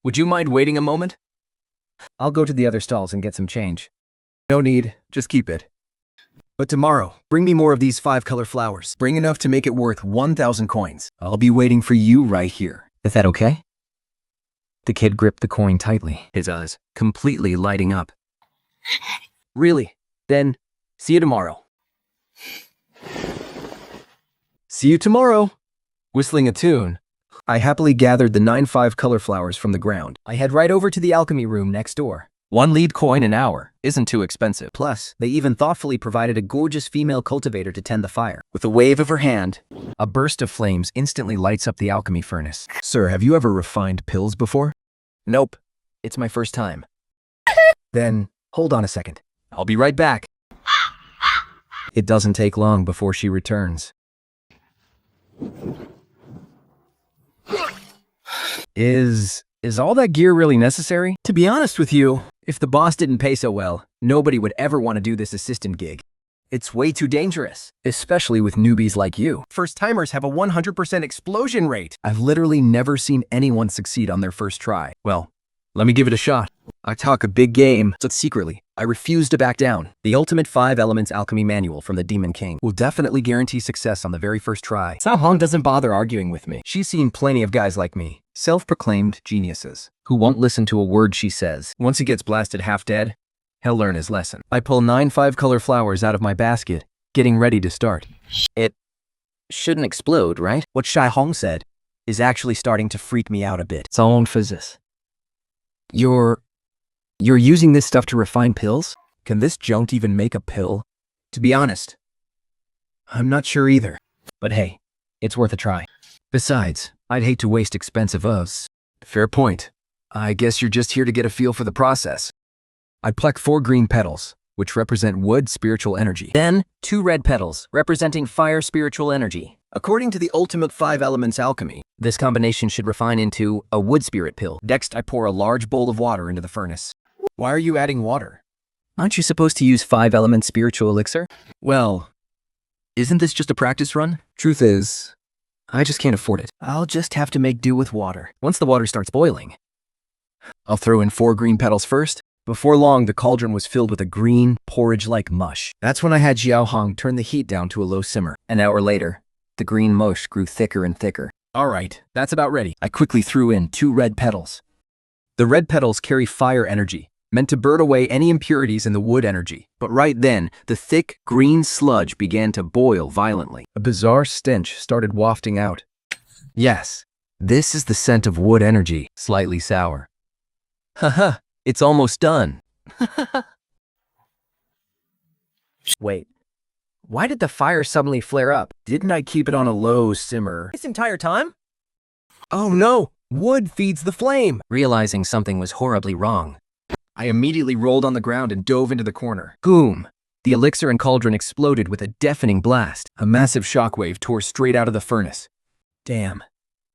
Would you mind waiting a moment? I'll go to the other stalls and get some change. No need, just keep it. But tomorrow, bring me more of these 5-color flowers. Bring enough to make it worth 1,000 coins. I'll be waiting for you right here. Is that okay? The kid gripped the coin tightly, his eyes completely lighting up. Really? Then, see you tomorrow. See you tomorrow. Whistling a tune, I happily gathered the 9 5-color flowers from the ground. I head right over to the alchemy room next door. 1 lead coin an hour isn't too expensive. Plus, they even thoughtfully provided a gorgeous female cultivator to tend the fire. With a wave of her hand, A burst of flames instantly lights up the alchemy furnace. Sir, have you ever refined pills before? Nope. It's my first time. Then, hold on a second. I'll be right back. It doesn't take long before she returns. Is all that gear really necessary? To be honest with you, if the boss didn't pay so well, nobody would ever want to do this assistant gig. It's way too dangerous, especially with newbies like you. First-timers have a 100% explosion rate. I've literally never seen anyone succeed on their first try. Well, let me give it a shot. I talk a big game, but secretly, I refuse to back down. The Ultimate 5 Elements Alchemy Manual from the Demon King will definitely guarantee success on the very first try. Cao Hong doesn't bother arguing with me. She's seen plenty of guys like me, self-proclaimed geniuses, who won't listen to a word she says. Once he gets blasted half dead, he'll learn his lesson. I pull 9 5-color flowers out of my basket, getting ready to start. It shouldn't explode, right? What Shai Hong said is actually starting to freak me out a bit. Cao Hong physis. You're using this stuff to refine pills? Can this junk even make a pill? To be honest, I'm not sure either. But hey, it's worth a try. Besides, I'd hate to waste expensive oats. Fair point. I guess you're just here to get a feel for the process. I pluck 4 green petals, which represent wood spiritual energy. Then, 2 red petals, representing fire spiritual energy. According to the Ultimate 5 Elements Alchemy, this combination should refine into a wood spirit pill. Next, I pour a large bowl of water into the furnace. Why are you adding water? Aren't you supposed to use 5 Element spiritual elixir? Well, isn't this just a practice run? Truth is, I just can't afford it. I'll just have to make do with water. Once the water starts boiling, I'll throw in 4 green petals first. Before long, the cauldron was filled with a green, porridge-like mush. That's when I had Xiao Hong turn the heat down to a low simmer. An hour later, the green mush grew thicker and thicker. All right, that's about ready. I quickly threw in 2 red petals. The red petals carry fire energy, meant to burn away any impurities in the wood energy. But right then, the thick, green sludge began to boil violently. A bizarre stench started wafting out. Yes, this is the scent of wood energy, slightly sour. Haha, it's almost done. Wait, why did the fire suddenly flare up? Didn't I keep it on a low simmer this entire time? Oh no, wood feeds the flame. Realizing something was horribly wrong, I immediately rolled on the ground and dove into the corner. Boom! The elixir and cauldron exploded with a deafening blast. A massive shockwave tore straight out of the furnace. Damn.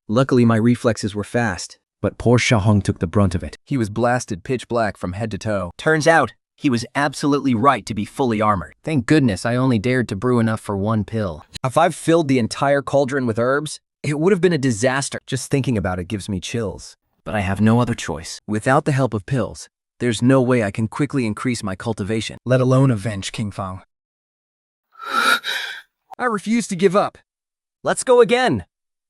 Luckily, my reflexes were fast, but poor Xiao Hong took the brunt of it. He was blasted pitch black from head to toe. Turns out, he was absolutely right to be fully armored. Thank goodness I only dared to brew enough for 1 pill. If I've filled the entire cauldron with herbs, it would have been a disaster. Just thinking about it gives me chills. But I have no other choice. Without the help of pills, there's no way I can quickly increase my cultivation, let alone avenge King Feng. I refuse to give up. Let's go again.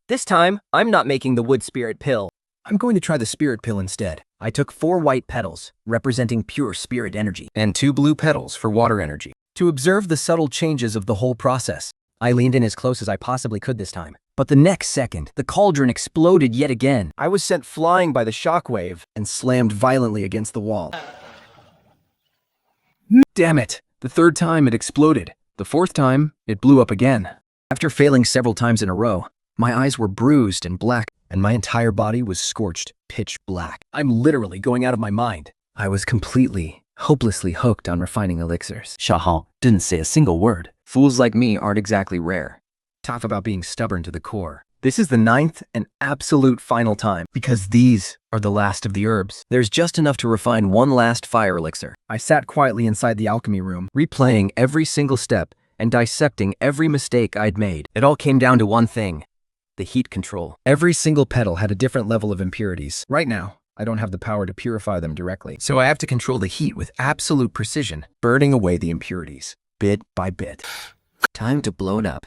This time, I'm not making the wood spirit pill. I'm going to try the spirit pill instead. I took 4 white petals, representing pure spirit energy, and 2 blue petals for water energy. To observe the subtle changes of the whole process, I leaned in as close as I possibly could this time. But the next second, the cauldron exploded yet again. I was sent flying by the shockwave and slammed violently against the wall. Damn it! The 3rd time it exploded. The 4th time, it blew up again. After failing several times in a row, my eyes were bruised and black, and my entire body was scorched pitch black. I'm literally going out of my mind. I was completely, hopelessly hooked on refining elixirs. Xiao Hong didn't say a single word. Fools like me aren't exactly rare. Talk about being stubborn to the core. This is the 9th and absolute final time, because these are the last of the herbs. There's just enough to refine 1 last fire elixir. I sat quietly inside the alchemy room, replaying every single step and dissecting every mistake I'd made. It all came down to one thing: the heat control. Every single petal had a different level of impurities. Right now, I don't have the power to purify them directly, so I have to control the heat with absolute precision, burning away the impurities, bit by bit. Time to blow it up.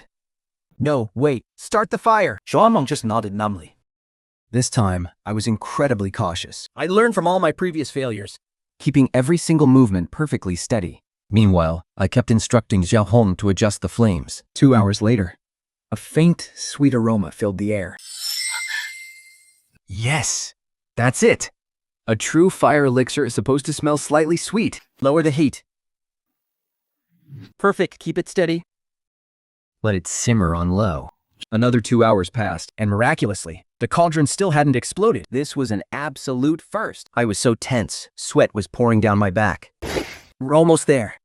No, wait, start the fire! Xiaomeng just nodded numbly. This time, I was incredibly cautious. I learned from all my previous failures. Keeping every single movement perfectly steady. Meanwhile, I kept instructing Xiao Hong to adjust the flames. 2 hours later, a faint, sweet aroma filled the air. Yes, that's it. A true fire elixir is supposed to smell slightly sweet. Lower the heat. Perfect, keep it steady. Let it simmer on low. Another 2 hours passed, and miraculously, the cauldron still hadn't exploded. This was an absolute first. I was so tense, sweat was pouring down my back. We're almost there.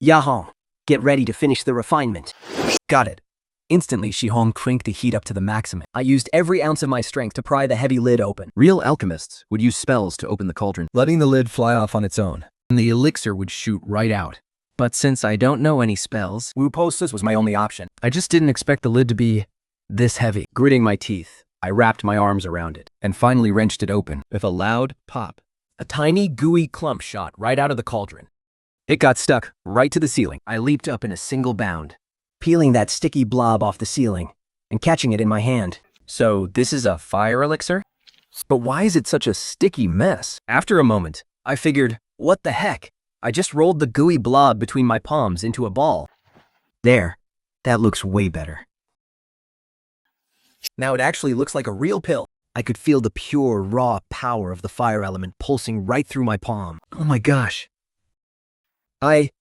Yahong, get ready to finish the refinement. Got it. Instantly, Shihong cranked the heat up to the maximum. I used every ounce of my strength to pry the heavy lid open. Real alchemists would use spells to open the cauldron, Letting the lid fly off on its own, and the elixir would shoot right out. but since I don't know any spells, Wu Postas was my only option. I just didn't expect the lid to be this heavy. Gritting my teeth, I wrapped my arms around it, and finally wrenched it open. With a loud pop, a tiny, gooey clump shot right out of the cauldron. It got stuck right to the ceiling. I leaped up in a single bound, Peeling that sticky blob off the ceiling and catching it in my hand. So this is a fire elixir? But why is it such a sticky mess? After a moment, I figured, what the heck? I just rolled the gooey blob between my palms into a ball. There, that looks way better. Now it actually looks like a real pill. I could feel the pure, raw power of the fire element pulsing right through my palm. Oh my gosh. I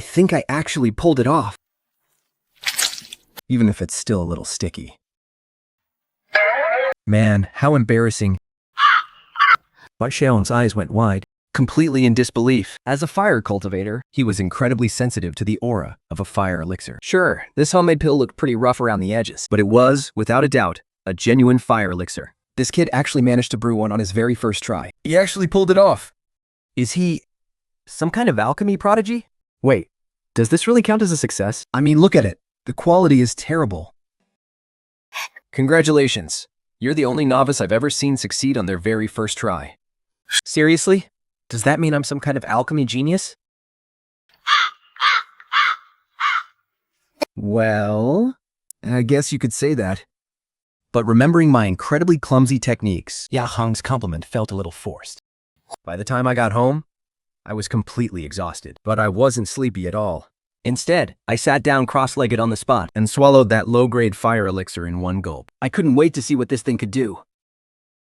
think I actually pulled it off. Even if it's still a little sticky. Man, how embarrassing. Bai Xiao's eyes went wide. Completely in disbelief. As a fire cultivator, he was incredibly sensitive to the aura of a fire elixir. Sure, this homemade pill looked pretty rough around the edges, but it was, without a doubt, a genuine fire elixir. This kid actually managed to brew one on his very first try. He actually pulled it off. Is he some kind of alchemy prodigy? Wait, does this really count as a success? I mean, look at it. The quality is terrible. Congratulations. You're the only novice I've ever seen succeed on their very first try. Seriously? Does that mean I'm some kind of alchemy genius? Well, I guess you could say that. But remembering my incredibly clumsy techniques, Yahong's compliment felt a little forced. by the time I got home, I was completely exhausted, but I wasn't sleepy at all. Instead, I sat down cross-legged on the spot and swallowed that low-grade fire elixir in one gulp. I couldn't wait to see what this thing could do.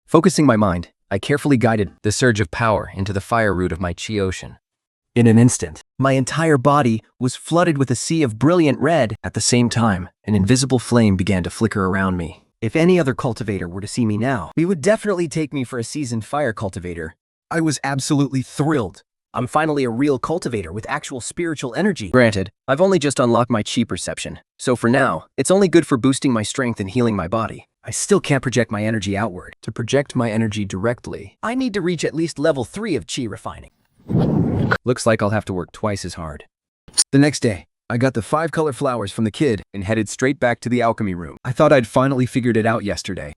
Focusing my mind, I carefully guided the surge of power into the fire root of my chi ocean. In an instant, my entire body was flooded with a sea of brilliant red. At the same time, an invisible flame began to flicker around me. If any other cultivator were to see me now, he would definitely take me for a seasoned fire cultivator. I was absolutely thrilled. I'm finally a real cultivator with actual spiritual energy. Granted, I've only just unlocked my chi perception, so for now, it's only good for boosting my strength and healing my body. I still can't project my energy outward. To project my energy directly, I need to reach at least level 3 of chi refining. Looks like I'll have to work twice as hard. The next day, I got the 5-color flowers from the kid and headed straight back to the alchemy room. I thought I'd finally figured it out yesterday.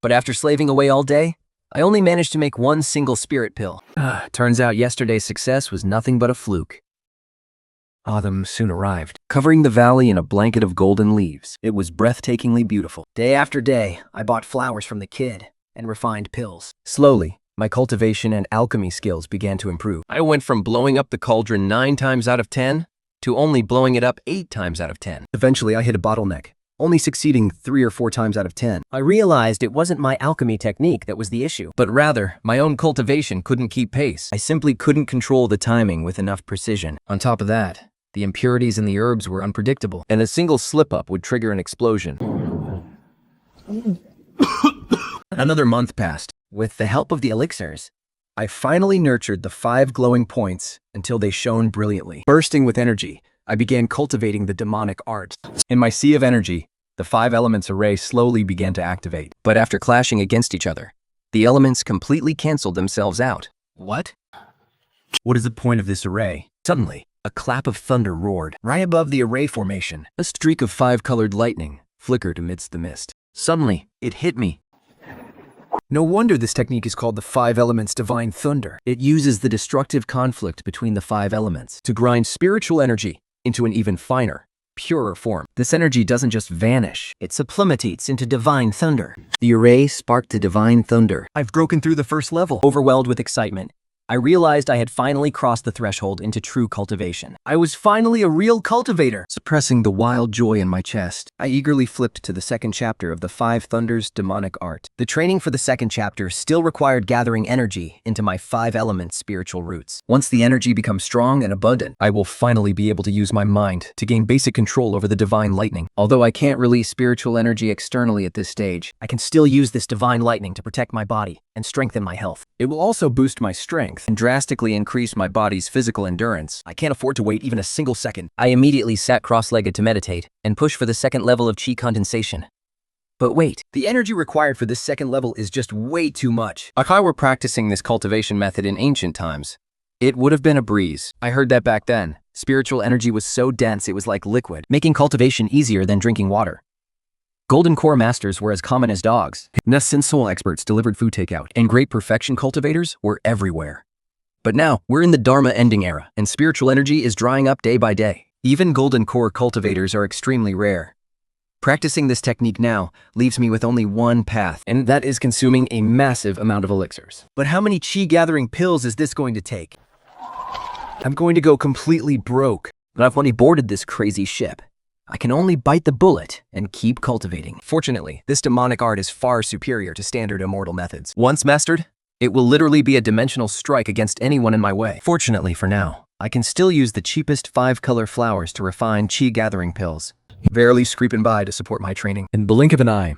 But after slaving away all day, I only managed to make one single spirit pill. Turns out yesterday's success was nothing but a fluke. Autumn soon arrived, covering the valley in a blanket of golden leaves. It was breathtakingly beautiful. Day after day, I bought flowers from the kid and refined pills. Slowly, my cultivation and alchemy skills began to improve. I went from blowing up the cauldron 9 times out of 10 to only blowing it up 8 times out of 10. Eventually, I hit a bottleneck, only succeeding 3 or 4 times out of 10. I realized it wasn't my alchemy technique that was the issue. But rather, my own cultivation couldn't keep pace. I simply couldn't control the timing with enough precision. On top of that, the impurities in the herbs were unpredictable, and a single slip-up would trigger an explosion. Another month passed. With the help of the elixirs, I finally nurtured the 5 glowing points until they shone brilliantly. Bursting with energy, I began cultivating the demonic art. In my sea of energy, the 5 elements array slowly began to activate. But after clashing against each other, the elements completely canceled themselves out. What? What is the point of this array? Suddenly, A clap of thunder roared right above the array formation. A streak of 5-colored lightning flickered amidst the mist. Suddenly, it hit me. No wonder this technique is called the 5 Elements Divine Thunder. It uses the destructive conflict between the 5 elements to grind spiritual energy into an even finer, purer form. This energy doesn't just vanish, it sublimates into divine thunder. The array sparked to divine thunder. I've broken through the first level. Overwhelmed with excitement, I realized I had finally crossed the threshold into true cultivation. I was finally a real cultivator. Suppressing the wild joy in my chest, I eagerly flipped to the second chapter of the 5 Thunders demonic art. The training for the second chapter still required gathering energy into my 5 elements spiritual roots. Once the energy becomes strong and abundant, I will finally be able to use my mind to gain basic control over the divine lightning. Although I can't release spiritual energy externally at this stage, I can still use this divine lightning to protect my body and strengthen my health. It will also boost my strength and drastically increase my body's physical endurance. I can't afford to wait even a single second. I immediately sat cross-legged to meditate and push for the second level of chi condensation. But wait, the energy required for this second level is just way too much. If I were practicing this cultivation method in ancient times, it would have been a breeze. I heard that back then. Spiritual energy was so dense it was like liquid, making cultivation easier than drinking water. Golden Core Masters were as common as dogs. Nest and Soul experts delivered food takeout, and great perfection cultivators were everywhere. But now, we're in the Dharma ending era, and spiritual energy is drying up day by day. Even Golden Core cultivators are extremely rare. Practicing this technique now leaves me with only one path, and that is consuming a massive amount of elixirs. But how many chi gathering pills is this going to take? I'm going to go completely broke. But I've only boarded this crazy ship. I can only bite the bullet and keep cultivating. Fortunately, this demonic art is far superior to standard immortal methods. Once mastered, it will literally be a dimensional strike against anyone in my way. Fortunately for now, I can still use the cheapest 5-color flowers to refine chi gathering pills, barely scraping by to support my training. In the blink of an eye,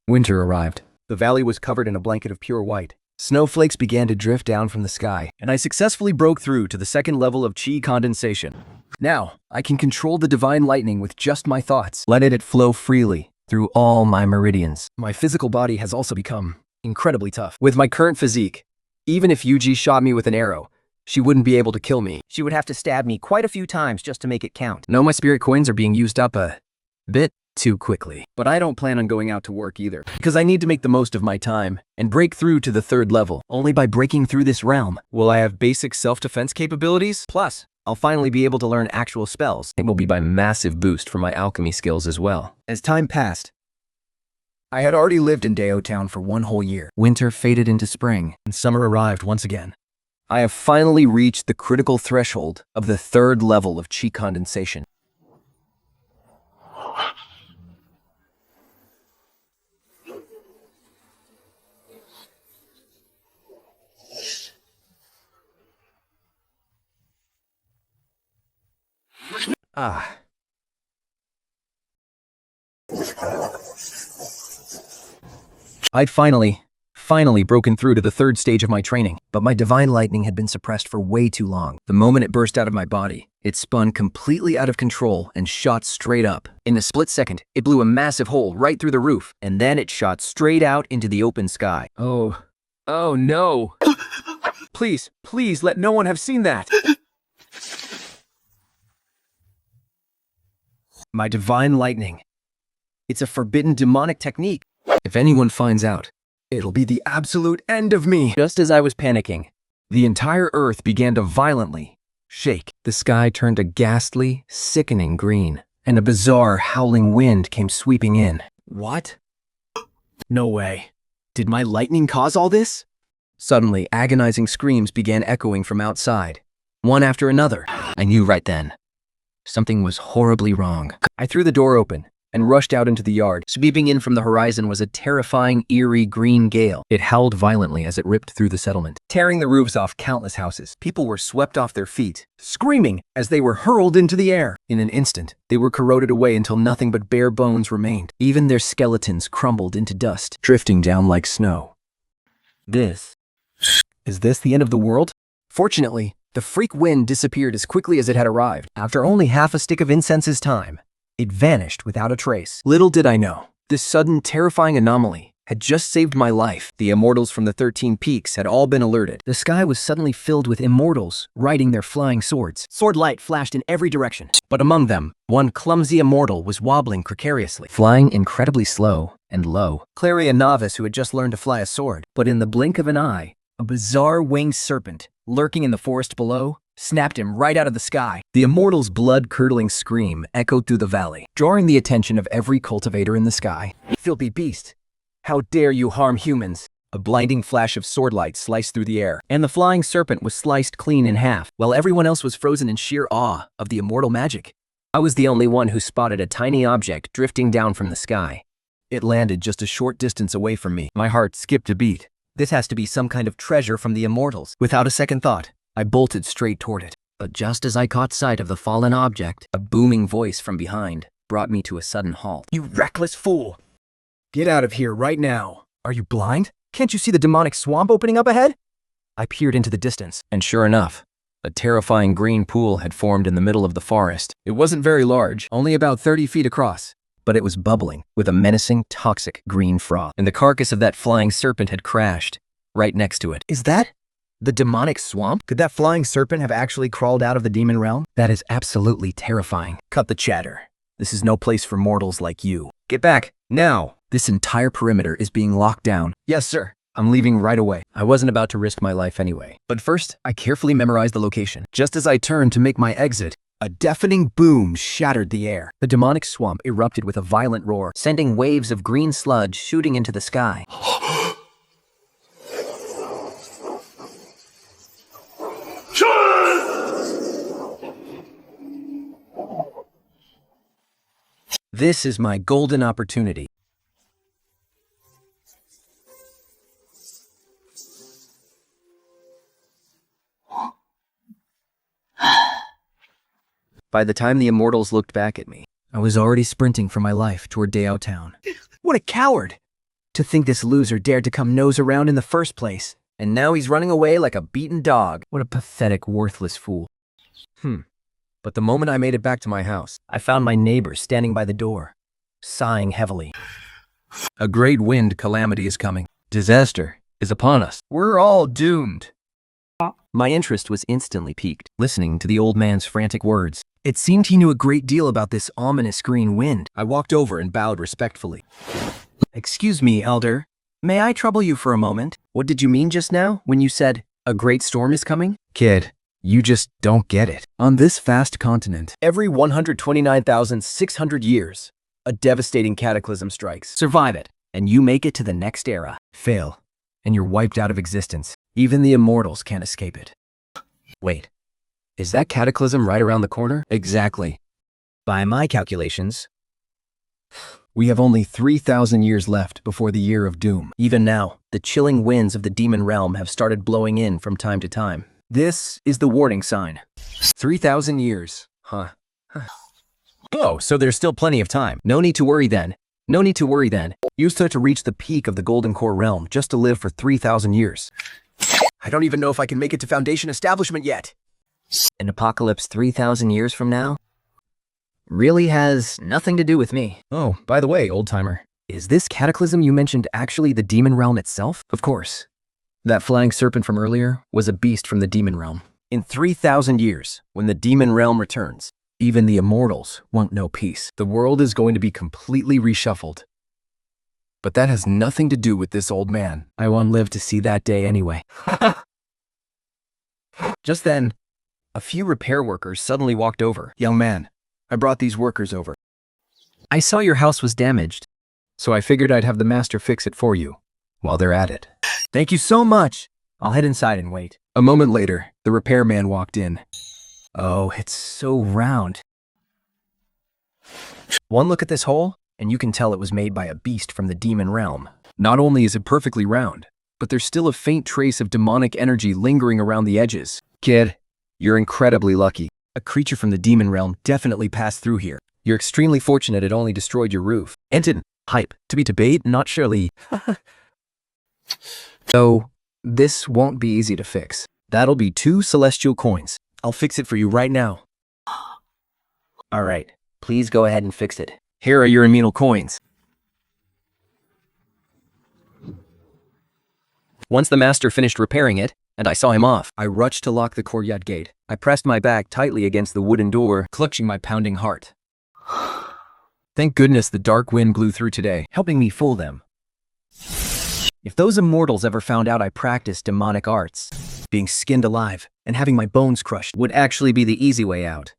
winter arrived. The valley was covered in a blanket of pure white. Snowflakes began to drift down from the sky, and I successfully broke through to the second level of chi condensation. Now, I can control the divine lightning with just my thoughts, letting it flow freely through all my meridians. My physical body has also become incredibly tough. With my current physique, even if Yuji shot me with an arrow, she wouldn't be able to kill me. She would have to stab me quite a few times just to make it count. No, my spirit coins are being used up a bit too quickly. But I don't plan on going out to work either, because I need to make the most of my time and break through to the 3rd level. Only by breaking through this realm will I have basic self-defense capabilities. Plus, I'll finally be able to learn actual spells. It will be by massive boost for my alchemy skills as well. As time passed, I had already lived in Deo Town for 1 whole year. Winter faded into spring, and summer arrived once again. I have finally reached the critical threshold of the 3rd level of chi condensation. I'd finally broken through to the 3rd stage of my training, but my divine lightning had been suppressed for way too long. The moment it burst out of my body, it spun completely out of control and shot straight up. In a split second, it blew a massive hole right through the roof, and then it shot straight out into the open sky. Oh no. Please let no one have seen that. My divine lightning. It's a forbidden demonic technique. If anyone finds out, it'll be the absolute end of me. Just as I was panicking, the entire earth began to violently shake. The sky turned a ghastly, sickening green, and a bizarre, howling wind came sweeping in. What? No way. Did my lightning cause all this? Suddenly, agonizing screams began echoing from outside, one after another. I knew right then. Something was horribly wrong. I threw the door open and rushed out into the yard. Sweeping in from the horizon was a terrifying, eerie green gale. It howled violently as it ripped through the settlement, tearing the roofs off countless houses. People were swept off their feet, screaming as they were hurled into the air. In an instant, they were corroded away until nothing but bare bones remained. Even their skeletons crumbled into dust, drifting down like snow. Is this the end of the world? Fortunately, the freak wind disappeared as quickly as it had arrived. After only half a stick of incense's time, it vanished without a trace. Little did I know, this sudden, terrifying anomaly had just saved my life. The immortals from the 13 peaks had all been alerted. The sky was suddenly filled with immortals riding their flying swords. Sword light flashed in every direction. But among them, one clumsy immortal was wobbling precariously, flying incredibly slow and low. Clearly a novice who had just learned to fly a sword. But in the blink of an eye, a bizarre winged serpent, lurking in the forest below, snapped him right out of the sky. The immortal's blood-curdling scream echoed through the valley, drawing the attention of every cultivator in the sky. Filthy beast! How dare you harm humans! A blinding flash of swordlight sliced through the air, and the flying serpent was sliced clean in half, while everyone else was frozen in sheer awe of the immortal magic. I was the only one who spotted a tiny object drifting down from the sky. It landed just a short distance away from me. My heart skipped a beat. This has to be some kind of treasure from the immortals. Without a second thought, I bolted straight toward it. But just as I caught sight of the fallen object, a booming voice from behind brought me to a sudden halt. You reckless fool! Get out of here right now. Are you blind? Can't you see the demonic swamp opening up ahead? I peered into the distance, and sure enough, a terrifying green pool had formed in the middle of the forest. It wasn't very large, only about 30 feet across, but it was bubbling with a menacing, toxic green froth, and the carcass of that flying serpent had crashed right next to it. Is that the demonic swamp? Could that flying serpent have actually crawled out of the demon realm? That is absolutely terrifying. Cut the chatter. This is no place for mortals like you. Get back, now! This entire perimeter is being locked down. Yes, sir. I'm leaving right away. I wasn't about to risk my life anyway. But first, I carefully memorized the location. Just as I turned to make my exit, a deafening boom shattered the air. The demonic swamp erupted with a violent roar, sending waves of green sludge shooting into the sky. This is my golden opportunity. By the time the immortals looked back at me, I was already sprinting for my life toward Dao Town. What a coward! To think this loser dared to come nose around in the first place, and now he's running away like a beaten dog. What a pathetic, worthless fool. But the moment I made it back to my house, I found my neighbor standing by the door, sighing heavily. A great wind calamity is coming. Disaster is upon us. We're all doomed. My interest was instantly piqued, listening to the old man's frantic words. It seemed he knew a great deal about this ominous green wind. I walked over and bowed respectfully. Excuse me, Elder. May I trouble you for a moment? What did you mean just now when you said, a great storm is coming? Kid, you just don't get it. On this vast continent, every 129,600 years, a devastating cataclysm strikes. Survive it, and you make it to the next era. Fail, and you're wiped out of existence. Even the immortals can't escape it. Wait, is that cataclysm right around the corner? Exactly. By my calculations, we have only 3,000 years left before the year of doom. Even now, the chilling winds of the demon realm have started blowing in from time to time. This is the warning sign. 3,000 years, huh? Oh, so there's still plenty of time. No need to worry then. No need to worry then. You start to reach the peak of the Golden Core realm just to live for 3,000 years. I don't even know if I can make it to Foundation Establishment yet. An apocalypse 3,000 years from now? Really has nothing to do with me. Oh, by the way, old-timer, is this cataclysm you mentioned actually the demon realm itself? Of course. That flying serpent from earlier was a beast from the demon realm. In 3,000 years, when the demon realm returns, even the immortals won't know peace. The world is going to be completely reshuffled. But that has nothing to do with this old man. I won't live to see that day anyway. Just then, a few repair workers suddenly walked over. Young man, I brought these workers over. I saw your house was damaged, so I figured I'd have the master fix it for you while they're at it. Thank you so much. I'll head inside and wait. A moment later, the repairman walked in. Oh, it's so round. One look at this hole, and you can tell it was made by a beast from the demon realm. Not only is it perfectly round, but there's still a faint trace of demonic energy lingering around the edges. Kid, you're incredibly lucky. A creature from the demon realm definitely passed through here. You're extremely fortunate it only destroyed your roof. Enton, hype. To be debate, not surely. So, this won't be easy to fix. That'll be 2 celestial coins. I'll fix it for you right now. Alright, please go ahead and fix it. Here are your immortal coins. Once the master finished repairing it, and I saw him off, I rushed to lock the courtyard gate. I pressed my back tightly against the wooden door, clutching my pounding heart. Thank goodness the dark wind blew through today, helping me fool them. If those immortals ever found out I practiced demonic arts, being skinned alive and having my bones crushed would actually be the easy way out.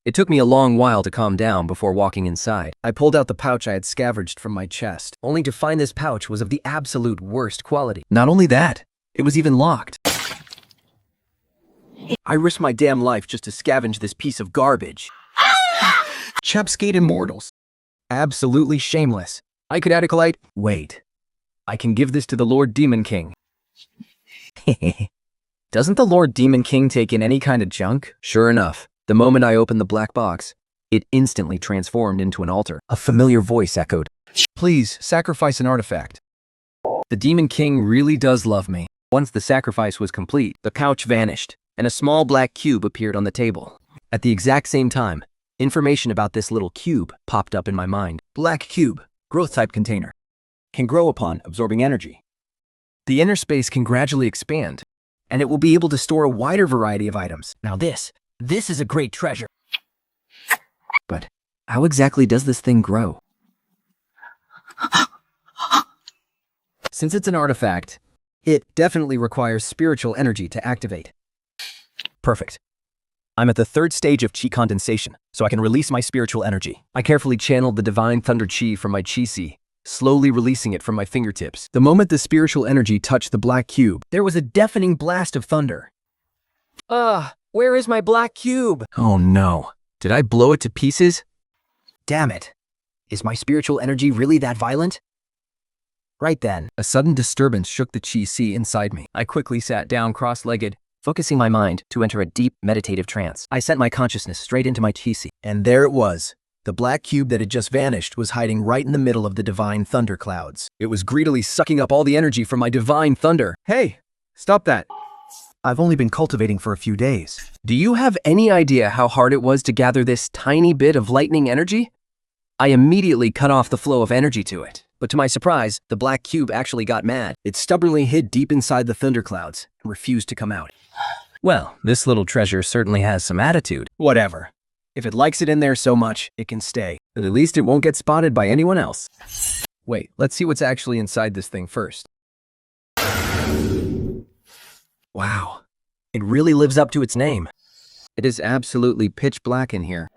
It took me a long while to calm down before walking inside. I pulled out the pouch I had scavenged from my chest, only to find this pouch was of the absolute worst quality. Not only that, it was even locked. I risked my damn life just to scavenge this piece of garbage. Chapskate immortals. Absolutely shameless. I could acolyte. Wait. I can give this to the Lord Demon King. Doesn't the Lord Demon King take in any kind of junk? Sure enough, the moment I opened the black box, it instantly transformed into an altar. A familiar voice echoed, "Please, sacrifice an artifact." The Demon King really does love me. Once the sacrifice was complete, the pouch vanished, and a small black cube appeared on the table. At the exact same time, information about this little cube popped up in my mind. Black cube, growth type container. Can grow upon absorbing energy. The inner space can gradually expand, and it will be able to store a wider variety of items. Now this is a great treasure. But how exactly does this thing grow? Since it's an artifact, it definitely requires spiritual energy to activate. Perfect. I'm at the third stage of chi condensation, so I can release my spiritual energy. I carefully channeled the divine thunder chi from my chi si, slowly releasing it from my fingertips. The moment the spiritual energy touched the black cube, there was a deafening blast of thunder. Where is my black cube? Oh no. Did I blow it to pieces? Damn it. Is my spiritual energy really that violent? Right then, a sudden disturbance shook the chi si inside me. I quickly sat down cross-legged, focusing my mind to enter a deep meditative trance. I sent my consciousness straight into my chi si, and there it was. The black cube that had just vanished was hiding right in the middle of the divine thunder clouds. It was greedily sucking up all the energy from my divine thunder. Hey, stop that. I've only been cultivating for a few days. Do you have any idea how hard it was to gather this tiny bit of lightning energy? I immediately cut off the flow of energy to it. But to my surprise, the black cube actually got mad. It stubbornly hid deep inside the thunderclouds and refused to come out. Well, this little treasure certainly has some attitude. Whatever. If it likes it in there so much, it can stay. But at least it won't get spotted by anyone else. Wait, let's see what's actually inside this thing first. Wow. It really lives up to its name. It is absolutely pitch black in here.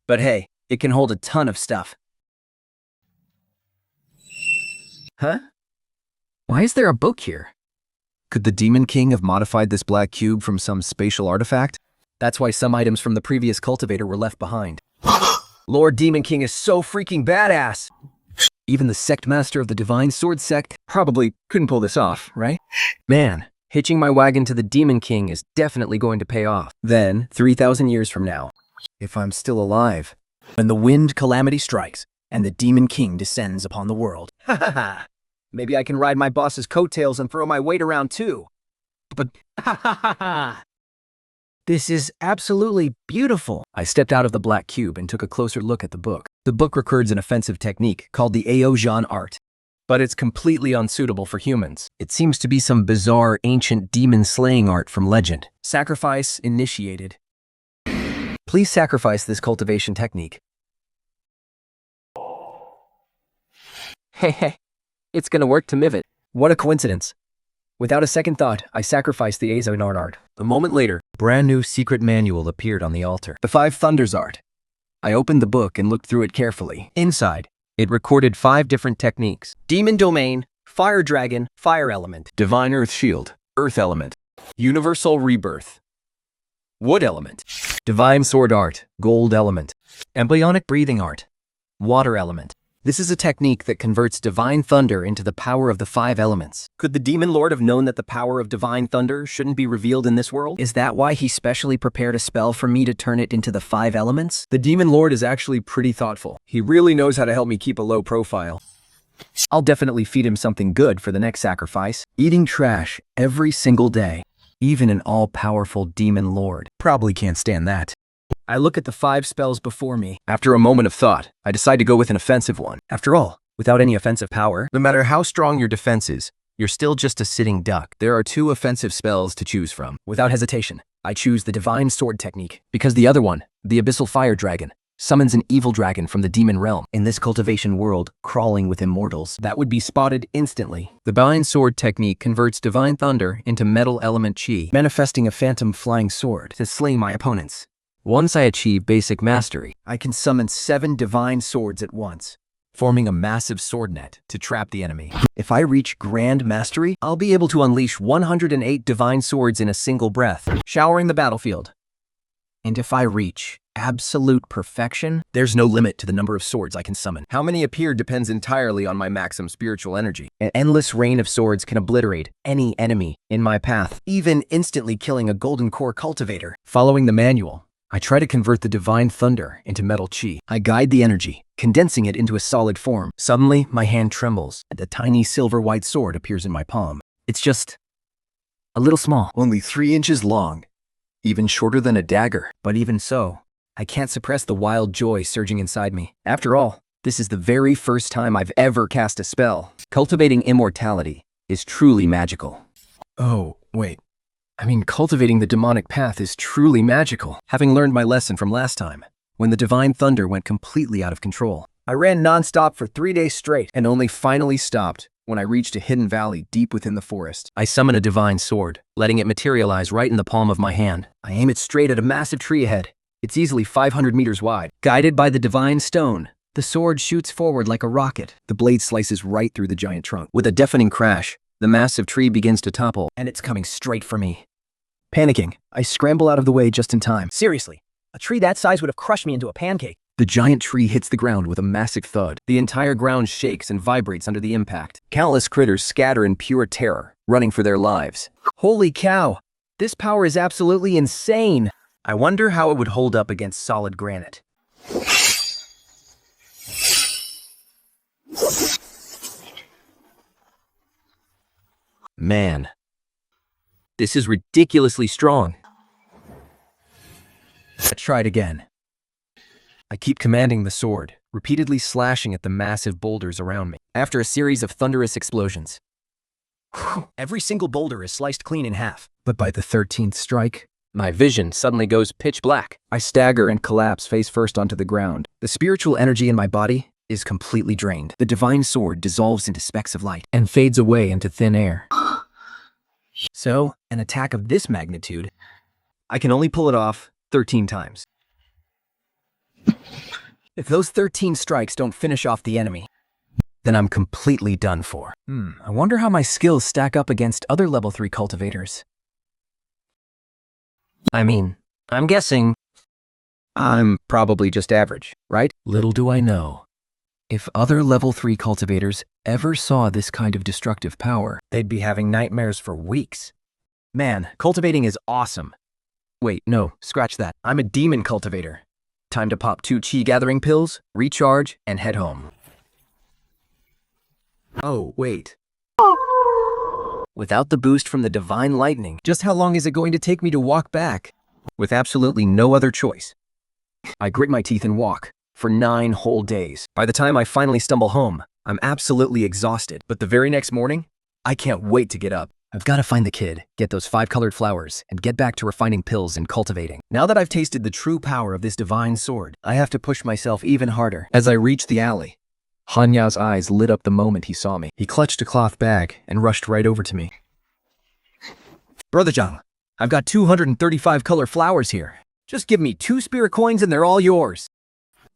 But hey, it can hold a ton of stuff. Huh? Why is there a book here? Could the Demon King have modified this black cube from some spatial artifact? That's why some items from the previous cultivator were left behind. Lord Demon King is so freaking badass! Even the sect master of the Divine Sword Sect probably couldn't pull this off, right? Man, hitching my wagon to the Demon King is definitely going to pay off. Then, 3,000 years from now, if I'm still alive, when the wind calamity strikes and the Demon King descends upon the world. Ha ha ha! Maybe I can ride my boss's coattails and throw my weight around too. But ha ha ha ha! This is absolutely beautiful. I stepped out of the black cube and took a closer look at the book. The book records an offensive technique called the Aojan art, but it's completely unsuitable for humans. It seems to be some bizarre ancient demon slaying art from legend. Sacrifice initiated. Please sacrifice this cultivation technique. Hey, it's gonna work to Mivet. What a coincidence. Without a second thought, I sacrificed the Aojan art. A moment later, a brand new secret manual appeared on the altar. The 5 Thunders art. I opened the book and looked through it carefully. Inside, it recorded 5 different techniques. Demon Domain, Fire Dragon, Fire Element. Divine Earth Shield, Earth Element. Universal Rebirth, Wood Element. Divine Sword Art, Gold Element. Embryonic Breathing Art, Water Element. This is a technique that converts divine thunder into the power of the 5 elements. Could the Demon Lord have known that the power of divine thunder shouldn't be revealed in this world? Is that why he specially prepared a spell for me to turn it into the 5 elements? The Demon Lord is actually pretty thoughtful. He really knows how to help me keep a low profile. I'll definitely feed him something good for the next sacrifice. Eating trash every single day. Even an all-powerful Demon Lord probably can't stand that. I look at the 5 spells before me. After a moment of thought, I decide to go with an offensive one. After all, without any offensive power, no matter how strong your defense is, You're still just a sitting duck. There are 2 offensive spells to choose from. Without hesitation, I choose the Divine Sword technique, because the other one, the Abyssal Fire Dragon, summons an evil dragon from the demon realm. In this cultivation world, crawling with immortals, That would be spotted instantly, The Divine Sword technique converts Divine Thunder into Metal Element Chi manifesting a phantom flying sword. to slay my opponents. Once I achieve basic mastery, I can summon 7 divine swords at once, forming a massive sword net to trap the enemy. if I reach Grand Mastery, I'll be able to unleash 108 Divine Swords in a single breath, Showering the battlefield. And if I reach absolute perfection, there's no limit to the number of swords I can summon. How many appear depends entirely on my maximum spiritual energy. An endless rain of swords can obliterate any enemy in my path. Even instantly killing a golden core cultivator. Following the manual, I try to convert the divine thunder into metal chi. I guide the energy, condensing it into a solid form. Suddenly, my hand trembles, and a tiny silver white sword appears in my palm. It's just a little small. Only 3 inches long, even shorter than a dagger. But even so, I can't suppress the wild joy surging inside me. After all, this is the very first time I've ever cast a spell. Cultivating immortality is truly magical. Oh, wait. I mean, cultivating the demonic path is truly magical. Having learned my lesson from last time, when the divine thunder went completely out of control. I ran nonstop for 3 days straight, and only finally stopped when I reached a hidden valley deep within the forest. I summon a divine sword, letting it materialize right in the palm of my hand. I aim it straight at a massive tree ahead. It's easily 500 meters wide. Guided by the divine stone, the sword shoots forward like a rocket. The blade slices right through the giant trunk. With a deafening crash, the massive tree begins to topple. And it's coming straight for me. Panicking, I scramble out of the way just in time. Seriously, a tree that size would have crushed me into a pancake. The giant tree hits the ground with a massive thud. The entire ground shakes and vibrates under the impact. Countless critters scatter in pure terror, running for their lives. Holy cow! This power is absolutely insane! I wonder how it would hold up against solid granite. Man, this is ridiculously strong. I tried again. I keep commanding the sword, repeatedly slashing at the massive boulders around me. After a series of thunderous explosions, every single boulder is sliced clean in half. But by the 13th strike, My vision suddenly goes pitch black. I stagger and collapse face first onto the ground. The spiritual energy in my body is completely drained. The divine sword dissolves into specks of light and fades away into thin air. So, an attack of this magnitude, I can only pull it off 13 times. If those 13 strikes don't finish off the enemy, then I'm completely done for. I wonder how my skills stack up against other level 3 cultivators. I mean, I'm guessing I'm probably just average, right? Little do I know. If other level 3 cultivators ever saw this kind of destructive power, they'd be having nightmares for weeks. Man, cultivating is awesome. Wait, no, scratch that. I'm a demon cultivator. Time to pop 2 chi gathering pills, recharge, and head home. Oh, wait. Without the boost from the divine lightning, just how long is it going to take me to walk back? With absolutely no other choice, I grit my teeth and walk for 9 whole days. By the time I finally stumble home, I'm absolutely exhausted. But the very next morning, I can't wait to get up. I've got to find the kid, get those 5 colored flowers, and get back to refining pills and cultivating. Now that I've tasted the true power of this divine sword, I have to push myself even harder. As I reach the alley, Hanya's eyes lit up the moment he saw me. He clutched a cloth bag and rushed right over to me. Brother Zhang, I've got 235 color flowers here. Just give me 2 spirit coins and they're all yours.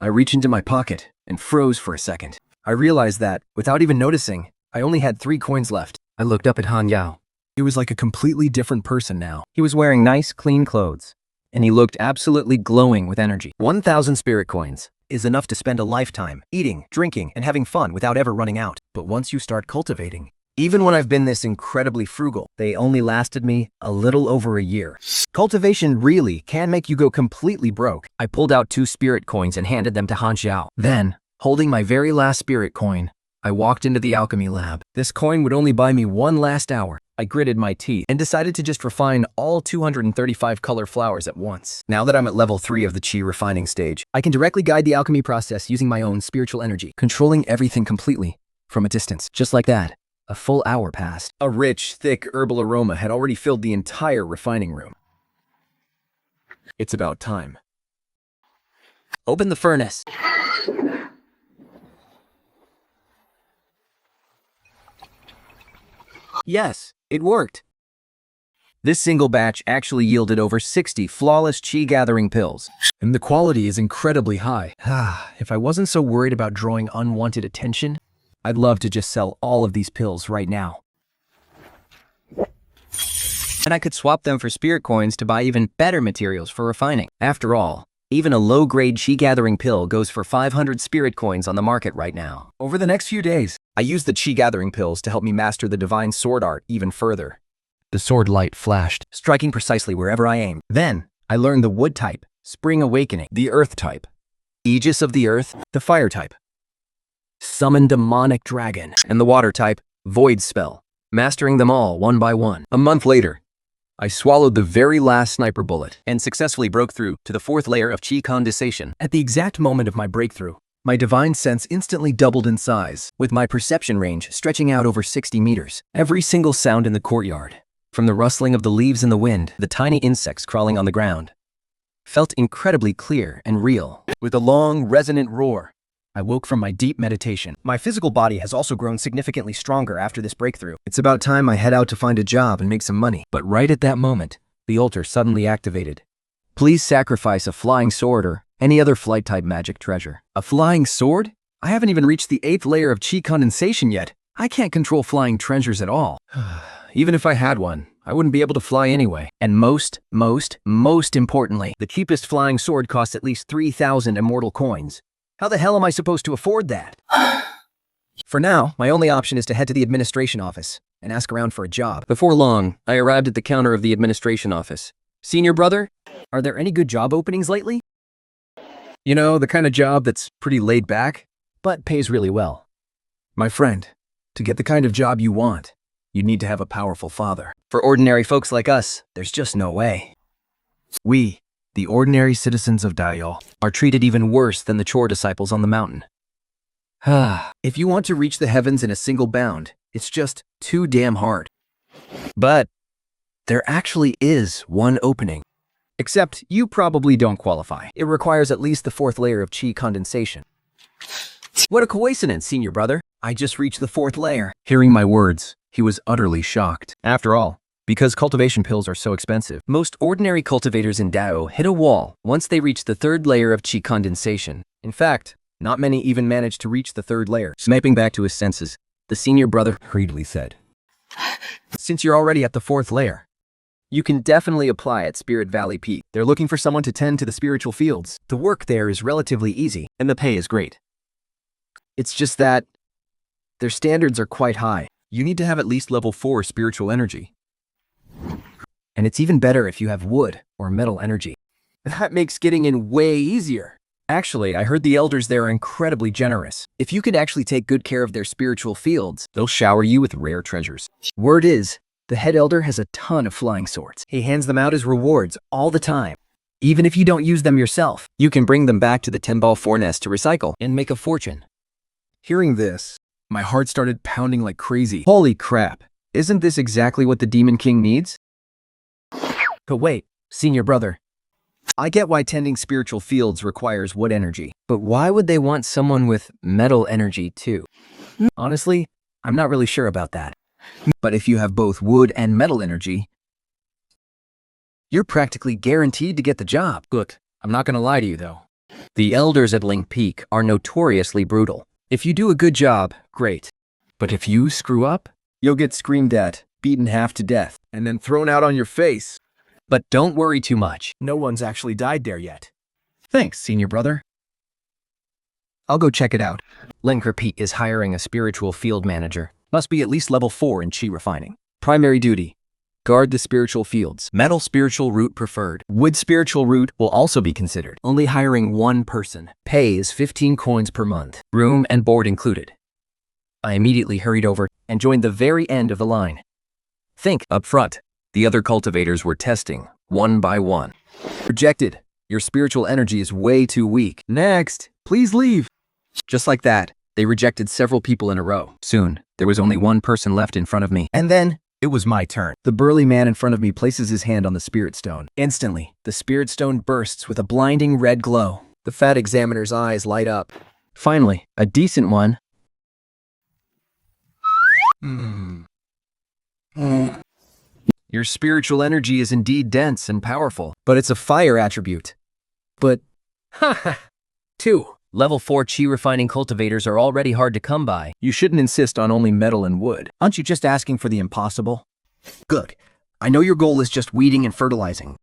I reached into my pocket and froze for a second. I realized that, without even noticing, I only had 3 coins left. I looked up at Han Yao. He was like a completely different person now. He was wearing nice, clean clothes, and he looked absolutely glowing with energy. 1,000 spirit coins is enough to spend a lifetime eating, drinking, and having fun without ever running out. But once you start cultivating, even when I've been this incredibly frugal, they only lasted me a little over a year. Cultivation really can make you go completely broke. I pulled out 2 spirit coins and handed them to Han Xiao. Then, holding my very last spirit coin, I walked into the alchemy lab. This coin would only buy me 1 last hour. I gritted my teeth and decided to just refine all 235 color flowers at once. Now that I'm at level 3 of the chi refining stage, I can directly guide the alchemy process using my own spiritual energy, controlling everything completely from a distance. Just like that, A full hour passed. A rich, thick herbal aroma had already filled the entire refining room. It's about time. Open the furnace. Yes, it worked. This single batch actually yielded over 60 flawless chi-gathering pills. And the quality is incredibly high. If I wasn't so worried about drawing unwanted attention, I'd love to just sell all of these pills right now. And I could swap them for spirit coins to buy even better materials for refining. After all, even a low-grade chi-gathering pill goes for 500 spirit coins on the market right now. Over the next few days, I used the chi-gathering pills to help me master the divine sword art even further. The sword light flashed, striking precisely wherever I aimed. Then, I learned the wood type, Spring Awakening, the earth type, Aegis of the Earth, the fire type, Summon Demonic Dragon, and the water type, Void Spell, mastering them all one by one. A month later, I swallowed the very last sniper bullet and successfully broke through to the 4th layer of chi condensation. At the exact moment of my breakthrough, my divine sense instantly doubled in size, with my perception range stretching out over 60 meters. Every single sound in the courtyard, from the rustling of the leaves in the wind, the tiny insects crawling on the ground, felt incredibly clear and real. With a long, resonant roar, I woke from my deep meditation. My physical body has also grown significantly stronger after this breakthrough. It's about time I head out to find a job and make some money. But right at that moment, the altar suddenly activated. Please sacrifice a flying sword or any other flight-type magic treasure. A flying sword? I haven't even reached the 8th layer of chi condensation yet. I can't control flying treasures at all. Even if I had one, I wouldn't be able to fly anyway. And most importantly, the cheapest flying sword costs at least 3,000 immortal coins. How the hell am I supposed to afford that? For now, my only option is to head to the administration office and ask around for a job. Before long, I arrived at the counter of the administration office. Senior brother, Are there any good job openings lately? You know, the kind of job that's pretty laid back, But pays really well. My friend, to get the kind of job you want, you need to have a powerful father. for ordinary folks like us, there's just no way. We, the ordinary citizens of Dayo, Are treated even worse than the chore disciples on the mountain. if you want to reach the heavens in a single bound, it's just too damn hard. But there actually is one opening. Except you probably don't qualify. It requires at least the 4th layer of chi condensation. What a coincidence, senior brother. I just reached the 4th layer. Hearing my words, he was utterly shocked. After all, because cultivation pills are so expensive, Most ordinary cultivators in Dao hit a wall once they reach the 3rd layer of chi condensation. in fact, not many even managed to reach the 3rd layer. Snapping back to his senses, the senior brother Hurriedly said, "Since you're already at the 4th layer, you can definitely apply at Spirit Valley Peak. They're looking for someone to tend to the spiritual fields. The work there is relatively easy, and the pay is great. It's just that their standards are quite high. You need to have at least level 4 spiritual energy. And it's even better if you have wood or metal energy. That makes getting in way easier. Actually, I heard the elders there are incredibly generous. If you could actually take good care of their spiritual fields, they'll shower you with rare treasures. Word is, the head elder has a ton of flying swords. He hands them out as rewards all the time. Even if you don't use them yourself, You can bring them back to the Timbal Fornest to recycle and make a fortune. hearing this, my heart started pounding like crazy. Holy crap, isn't this exactly what the Demon King needs? But wait, senior brother, I get why tending spiritual fields requires wood energy. But why would they want someone with metal energy too? Honestly, I'm not really sure about that. But if you have both wood and metal energy, you're practically guaranteed to get the job. Look, I'm not gonna lie to you though. The elders at Link Peak are notoriously brutal. If you do a good job, great. But if you screw up, you'll get screamed at, beaten half to death, and then thrown out on your face. But don't worry too much. No one's actually died there yet. Thanks, senior brother. I'll go check it out. Link Peak is hiring a spiritual field manager. Must be at least level 4 in chi refining. Primary duty: guard the spiritual fields. Metal spiritual root preferred. Wood spiritual root will also be considered. Only hiring one person. Pay is 15 coins per month. Room and board included. I immediately hurried over and joined the very end of the line. Think up front. The other cultivators were testing, one by one. Rejected. Your spiritual energy is way too weak. Next, please leave. Just like that, They rejected several people in a row. Soon, there was only one person left in front of me. And then, it was my turn. The burly man in front of me places his hand on the spirit stone. Instantly, the spirit stone bursts with a blinding red glow. The fat examiner's eyes light up. Finally, a decent one. Your spiritual energy is indeed dense and powerful. But it's a fire attribute. But, ha! 2. Level 4 chi refining cultivators are already hard to come by. You shouldn't insist on only metal and wood. Aren't you just asking for the impossible? Good. I know your goal is just weeding and fertilizing.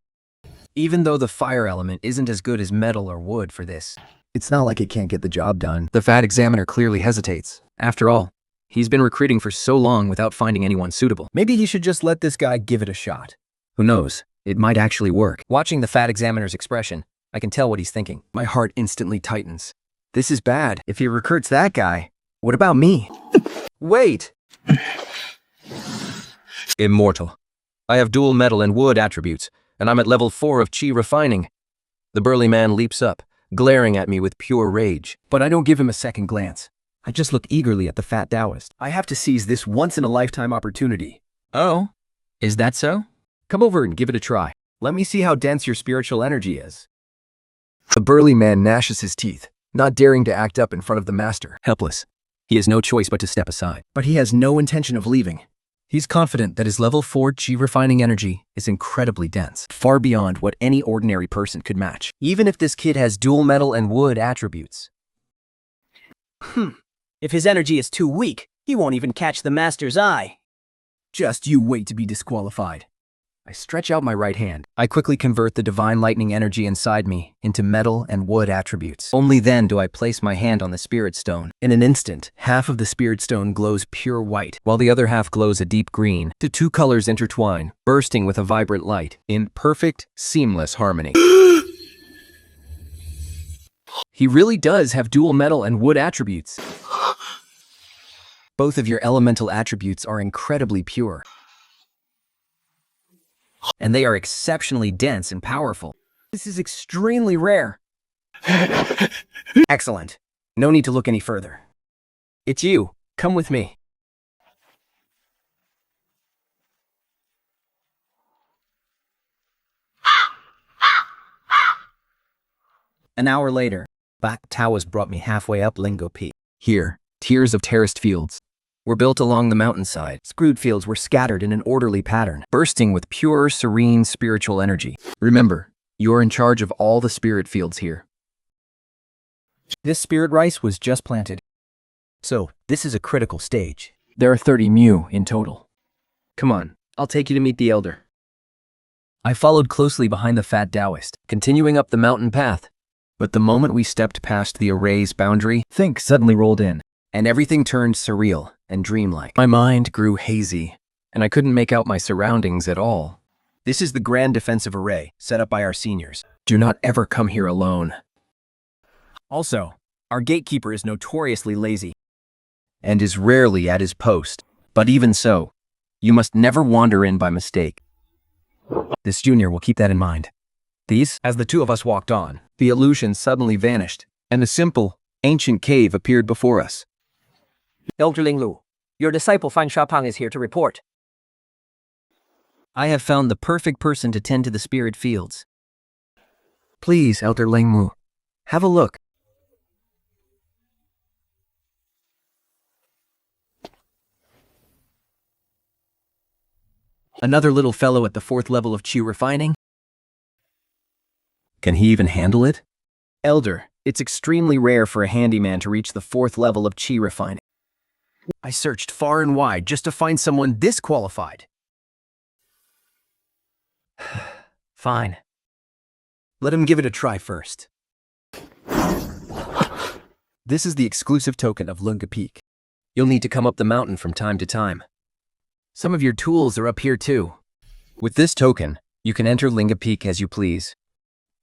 Even though the fire element isn't as good as metal or wood for this. It's not like it can't get the job done. The fat examiner clearly hesitates. After all, he's been recruiting for so long without finding anyone suitable. Maybe he should just let this guy give it a shot. Who knows? It might actually work. Watching the fat examiner's expression, I can tell what he's thinking. My heart instantly tightens. This is bad. If he recruits that guy, what about me? Wait! Immortal. I have dual metal and wood attributes, and I'm at level 4 of chi refining. The burly man leaps up, glaring at me with pure rage. But I don't give him a second glance. I just look eagerly at the fat Taoist. I have to seize this once-in-a-lifetime opportunity. Oh? Is that so? Come over and give it a try. Let me see how dense your spiritual energy is. The burly man gnashes his teeth, not daring to act up in front of the master. Helpless. He has no choice but to step aside. But he has no intention of leaving. He's confident that his level 4 chi refining energy is incredibly dense, far beyond what any ordinary person could match, even if this kid has dual metal and wood attributes. If his energy is too weak, he won't even catch the master's eye. Just you wait to be disqualified. I stretch out my right hand. I quickly convert the divine lightning energy inside me into metal and wood attributes. Only then do I place my hand on the spirit stone. In an instant, half of the spirit stone glows pure white, while the other half glows a deep green. The two colors intertwine, bursting with a vibrant light, in perfect, seamless harmony. He really does have dual metal and wood attributes. Both of your elemental attributes are incredibly pure. And they are exceptionally dense and powerful. This is extremely rare. Excellent. No need to look any further. It's you. Come with me. An hour later, Back Taoist brought me halfway up Lingo Peak. Here, tiers of terraced fields were built along the mountainside. Screwed fields were scattered in an orderly pattern, bursting with pure, serene spiritual energy. Remember, you're in charge of all the spirit fields here. This spirit rice was just planted. So, this is a critical stage. There are 30 mu in total. Come on, I'll take you to meet the elder. I followed closely behind the fat Taoist, continuing up the mountain path. But the moment we stepped past the array's boundary, Think suddenly rolled in. and everything turned surreal and dreamlike. My mind grew hazy, and I couldn't make out my surroundings at all. This is the Grand Defensive Array, set up by our seniors. Do not ever come here alone. Also, our gatekeeper is notoriously lazy. And is rarely at his post. But even so, you must never wander in by mistake. This junior will keep that in mind. These, As the two of us walked on, the illusion suddenly vanished, and a simple, ancient cave appeared before us. Elder Ling Lu, your disciple Fan Shapang is here to report. I have found the perfect person to tend to the spirit fields. Please, Elder Lingmu, have a look. Another little fellow at the 4th level of chi refining? Can he even handle it? Elder, it's extremely rare for a handyman to reach the 4th level of chi refining. I searched far and wide just to find someone this qualified. Fine. Let him give it a try first. This is the exclusive token of Lunga Peak. You'll need to come up the mountain from time to time. Some of your tools are up here too. With this token, you can enter Linga Peak as you please,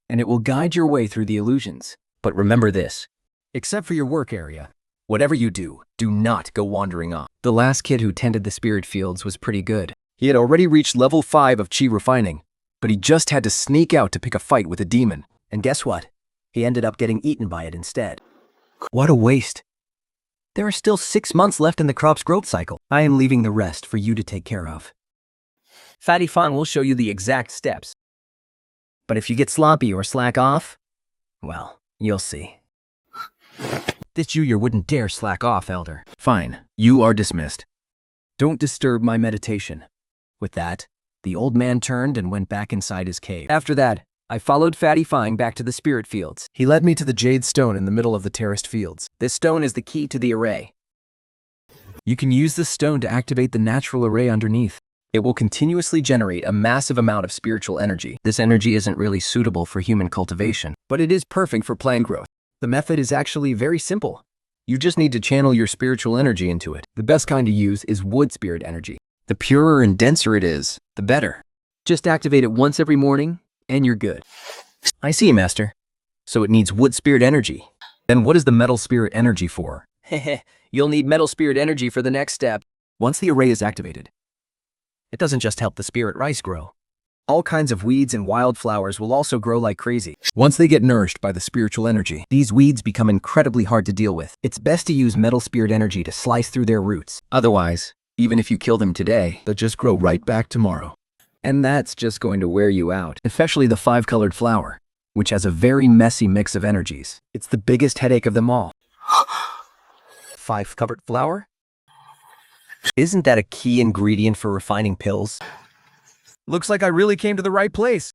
and it will guide your way through the illusions. But remember this, Except for your work area, whatever you do, do not go wandering off. the last kid who tended the spirit fields was pretty good. He had already reached level 5 of chi refining, but he just had to sneak out to pick a fight with a demon. And guess what? He ended up getting eaten by it instead. What a waste. There are still 6 months left in the crop's growth cycle. I am leaving the rest for you to take care of. Fatty Fang will show you the exact steps. But if you get sloppy or slack off, well, you'll see. This junior wouldn't dare slack off, Elder. Fine, you are dismissed. Don't disturb my meditation. With that, the old man turned and went back inside his cave. After that, I followed Fatty Fang back to the spirit fields. He led me to the jade stone in the middle of the terraced fields. This stone is the key to the array. You can use this stone to activate the natural array underneath. It will continuously generate a massive amount of spiritual energy. This energy isn't really suitable for human cultivation, but it is perfect for plant growth. The method is actually very simple. You just need to channel your spiritual energy into it. The best kind to use is wood spirit energy. The purer and denser it is, the better. Just activate it once every morning, and you're good. I see, Master. So it needs wood spirit energy. Then what is the metal spirit energy for? You'll need metal spirit energy for the next step. Once the array is activated, It doesn't just help the spirit rice grow. all kinds of weeds and wildflowers will also grow like crazy. Once they get nourished by the spiritual energy, these weeds become incredibly hard to deal with. It's best to use metal spirit energy to slice through their roots. Otherwise, even if you kill them today, They'll just grow right back tomorrow. and that's just going to wear you out. Especially the 5-colored flower, which has a very messy mix of energies. It's the biggest headache of them all. 5-covered flour? Isn't that a key ingredient for refining pills? Looks like I really came to the right place.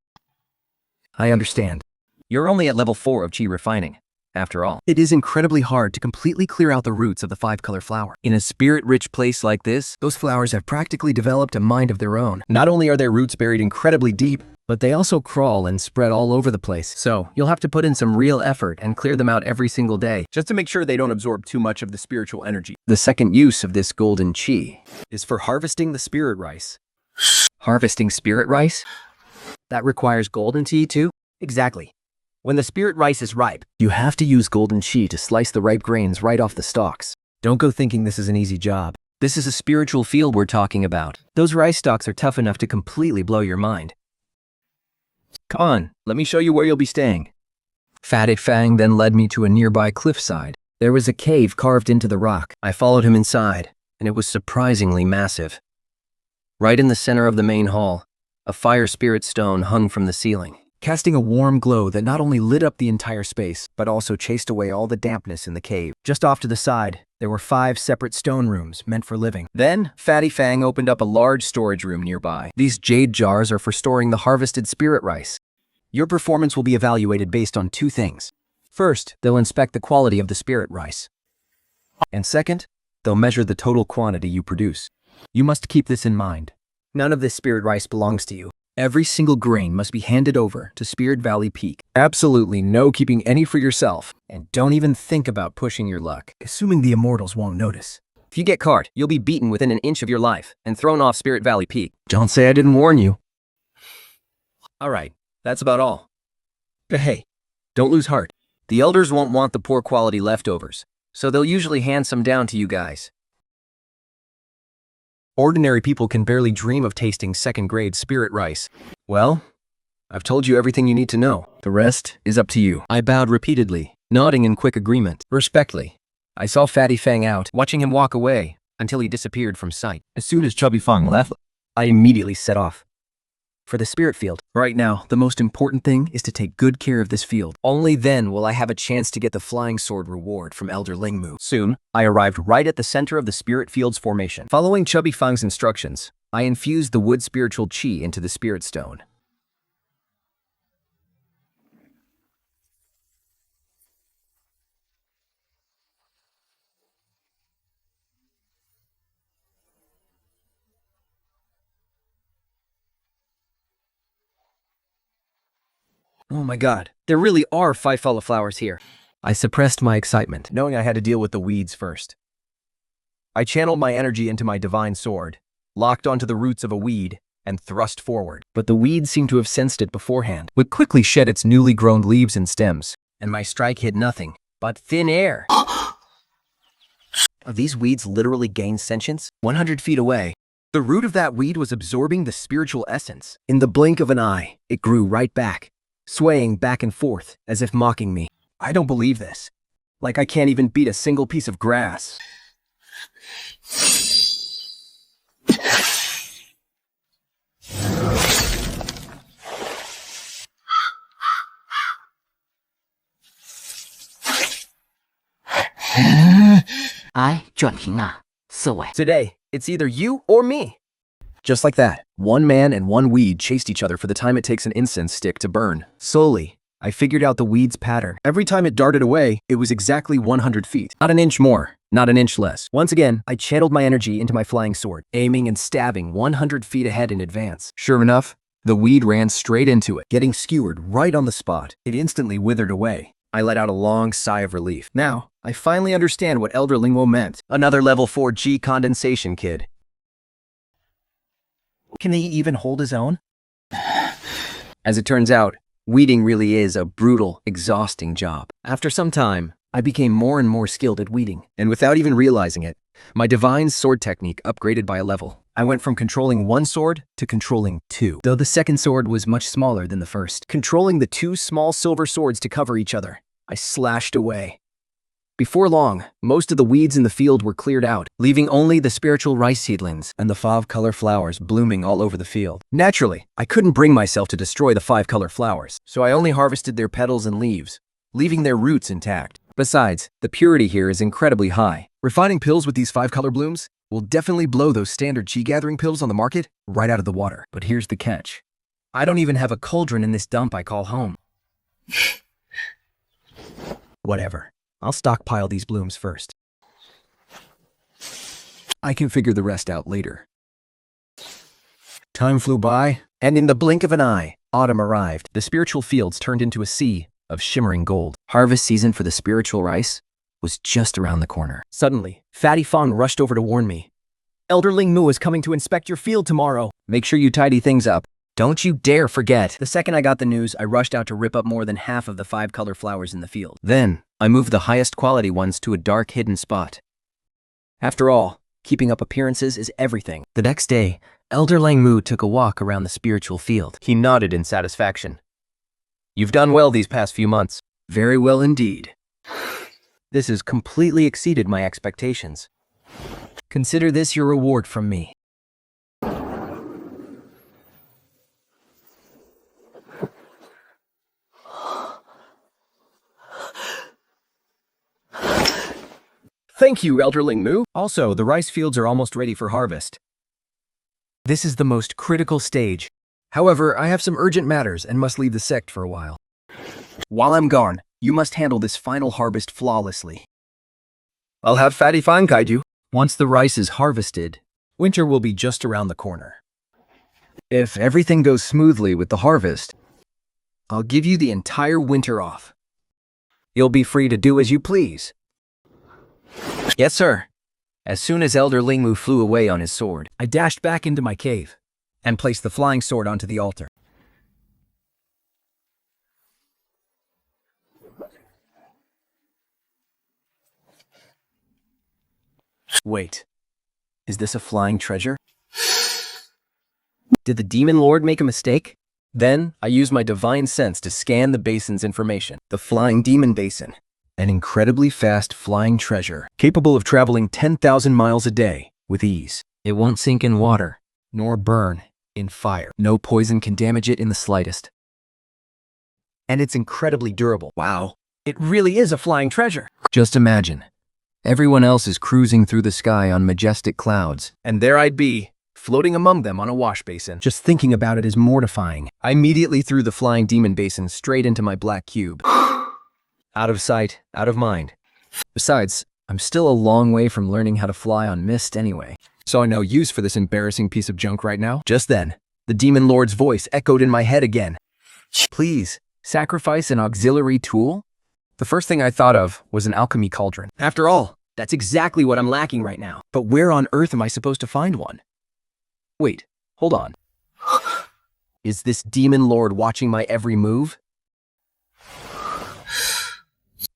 I understand. You're only at level 4 of chi refining, after all. It is incredibly hard to completely clear out the roots of the 5-color flower. In a spirit-rich place like this, Those flowers have practically developed a mind of their own. Not only are their roots buried incredibly deep, but they also crawl and spread all over the place. so you'll have to put in some real effort and clear them out every single day. Just to make sure they don't absorb too much of the spiritual energy. The second use of this golden chi. Is for harvesting the spirit rice. Harvesting spirit rice? That requires golden chi too? Exactly. When the spirit rice is ripe, You have to use golden chi to slice the ripe grains right off the stalks. Don't go thinking this is an easy job. This is a spiritual field we're talking about. Those rice stalks are tough enough to completely blow your mind. Come on, let me show you where you'll be staying. Fatty Fang then led me to a nearby cliffside. There was a cave carved into the rock. I followed him inside, and it was surprisingly massive. Right in the center of the main hall, a fire spirit stone hung from the ceiling. Casting a warm glow that not only lit up the entire space, but also chased away all the dampness in the cave. Just off to the side, there were 5 separate stone rooms meant for living. Then, Fatty Fang opened up a large storage room nearby. These jade jars are for storing the harvested spirit rice. Your performance will be evaluated based on 2 things. First, they'll inspect the quality of the spirit rice. And second, they'll measure the total quantity you produce. You must keep this in mind. none of this spirit rice belongs to you. Every single grain must be handed over to Spirit Valley Peak. Absolutely no keeping any for yourself. And don't even think about pushing your luck, assuming the immortals won't notice. If you get caught, you'll be beaten within an inch of your life and thrown off Spirit Valley Peak. Don't say I didn't warn you. Alright, that's about all. But hey, don't lose heart. The elders won't want the poor quality leftovers, so they'll usually hand some down to you guys. Ordinary people can barely dream of tasting second-grade spirit rice. Well, I've told you everything you need to know. The rest is up to you. I bowed repeatedly, nodding in quick agreement. Respectfully, I saw Fatty Fang out, Watching him walk away until he disappeared from sight. As soon as Chubby Fang left, I immediately set off. For the spirit field, Right now, the most important thing is to take good care of this field. Only then will I have a chance to get the flying sword reward from Elder Lingmu. Soon, I arrived right at the center of the spirit field's formation. Following Chubby Fang's instructions, I infused the wood spiritual chi into the spirit stone. oh my god, there really are 5 flowers here. I suppressed my excitement, knowing I had to deal with the weeds first. I channeled my energy into my divine sword, locked onto the roots of a weed, and thrust forward. But the weed seemed to have sensed it beforehand. It quickly shed its newly grown leaves and stems, and my strike hit nothing but thin air. Are these weeds literally gained sentience? 100 feet away, the root of that weed was absorbing the spiritual essence. In the blink of an eye, it grew right back, swaying back and forth as if mocking me. I don't believe this. Like I can't even beat a single piece of grass. Today, it's either you or me. Just like that, one man and one weed chased each other for the time it takes an incense stick to burn. Slowly, I figured out the weed's pattern. Every time it darted away, it was exactly 100 feet. Not an inch more, not an inch less. Once again, I channeled my energy into my flying sword, aiming and stabbing 100 feet ahead in advance. Sure enough, the weed ran straight into it, getting skewered right on the spot. It instantly withered away. I let out a long sigh of relief. Now, I finally understand what Elder Lingwo meant. Another level 4G condensation, kid. Can he even hold his own? As it turns out, weeding really is a brutal, exhausting job. After some time, I became more and more skilled at weeding, and without even realizing it, my divine sword technique upgraded by a level. I went from controlling one sword to controlling two, though the second sword was much smaller than the first. Controlling the two small silver swords to cover each other, I slashed away. Before long, most of the weeds in the field were cleared out, leaving only the spiritual rice seedlings and the 5-color flowers blooming all over the field. Naturally, I couldn't bring myself to destroy the 5-color flowers, so I only harvested their petals and leaves, leaving their roots intact. Besides, the purity here is incredibly high. Refining pills with these 5-color blooms will definitely blow those standard chi-gathering pills on the market right out of the water. But here's the catch. I don't even have a cauldron in this dump I call home. Whatever. I'll stockpile these blooms first. I can figure the rest out later. Time flew by, and in the blink of an eye, autumn arrived. The spiritual fields turned into a sea of shimmering gold. Harvest season for the spiritual rice was just around the corner. Suddenly, Fatty Fong rushed over to warn me. Elder Ling Mu is coming to inspect your field tomorrow. Make sure you tidy things up. Don't you dare forget. The second I got the news, I rushed out to rip up more than half of the 5-color flowers in the field. Then, I moved the highest quality ones to a dark hidden spot. After all, keeping up appearances is everything. The next day, Elder Lang Mu took a walk around the spiritual field. He nodded in satisfaction. You've done well these past few months. Very well indeed. This has completely exceeded my expectations. Consider this your reward from me. Thank you, Elder Ling Mu. Also, the rice fields are almost ready for harvest. This is the most critical stage. However, I have some urgent matters and must leave the sect for a while. While I'm gone, you must handle this final harvest flawlessly. I'll have Fatty Fang guide you. Once the rice is harvested, winter will be just around the corner. If everything goes smoothly with the harvest, I'll give you the entire winter off. You'll be free to do as you please. Yes, sir. As soon as Elder Lingmu flew away on his sword, I dashed back into my cave and placed the flying sword onto the altar. Wait, is this a flying treasure? Did the Demon Lord make a mistake? Then, I used my divine sense to scan the basin's information. The Flying Demon Basin. An incredibly fast flying treasure, capable of traveling 10,000 miles a day with ease. It won't sink in water, nor burn in fire. No poison can damage it in the slightest. And it's incredibly durable. Wow, it really is a flying treasure. Just imagine, everyone else is cruising through the sky on majestic clouds, and there I'd be, floating among them on a wash basin. Just thinking about it is mortifying. I immediately threw the Flying Demon Basin straight into my black cube. Out of sight, out of mind. Besides, I'm still a long way from learning how to fly on mist anyway. So I no use for this embarrassing piece of junk right now. Just then, the Demon Lord's voice echoed in my head again. Please, sacrifice an auxiliary tool? The first thing I thought of was an alchemy cauldron. After all, that's exactly what I'm lacking right now. But where on earth am I supposed to find one? Wait, hold on. Is this Demon Lord watching my every move?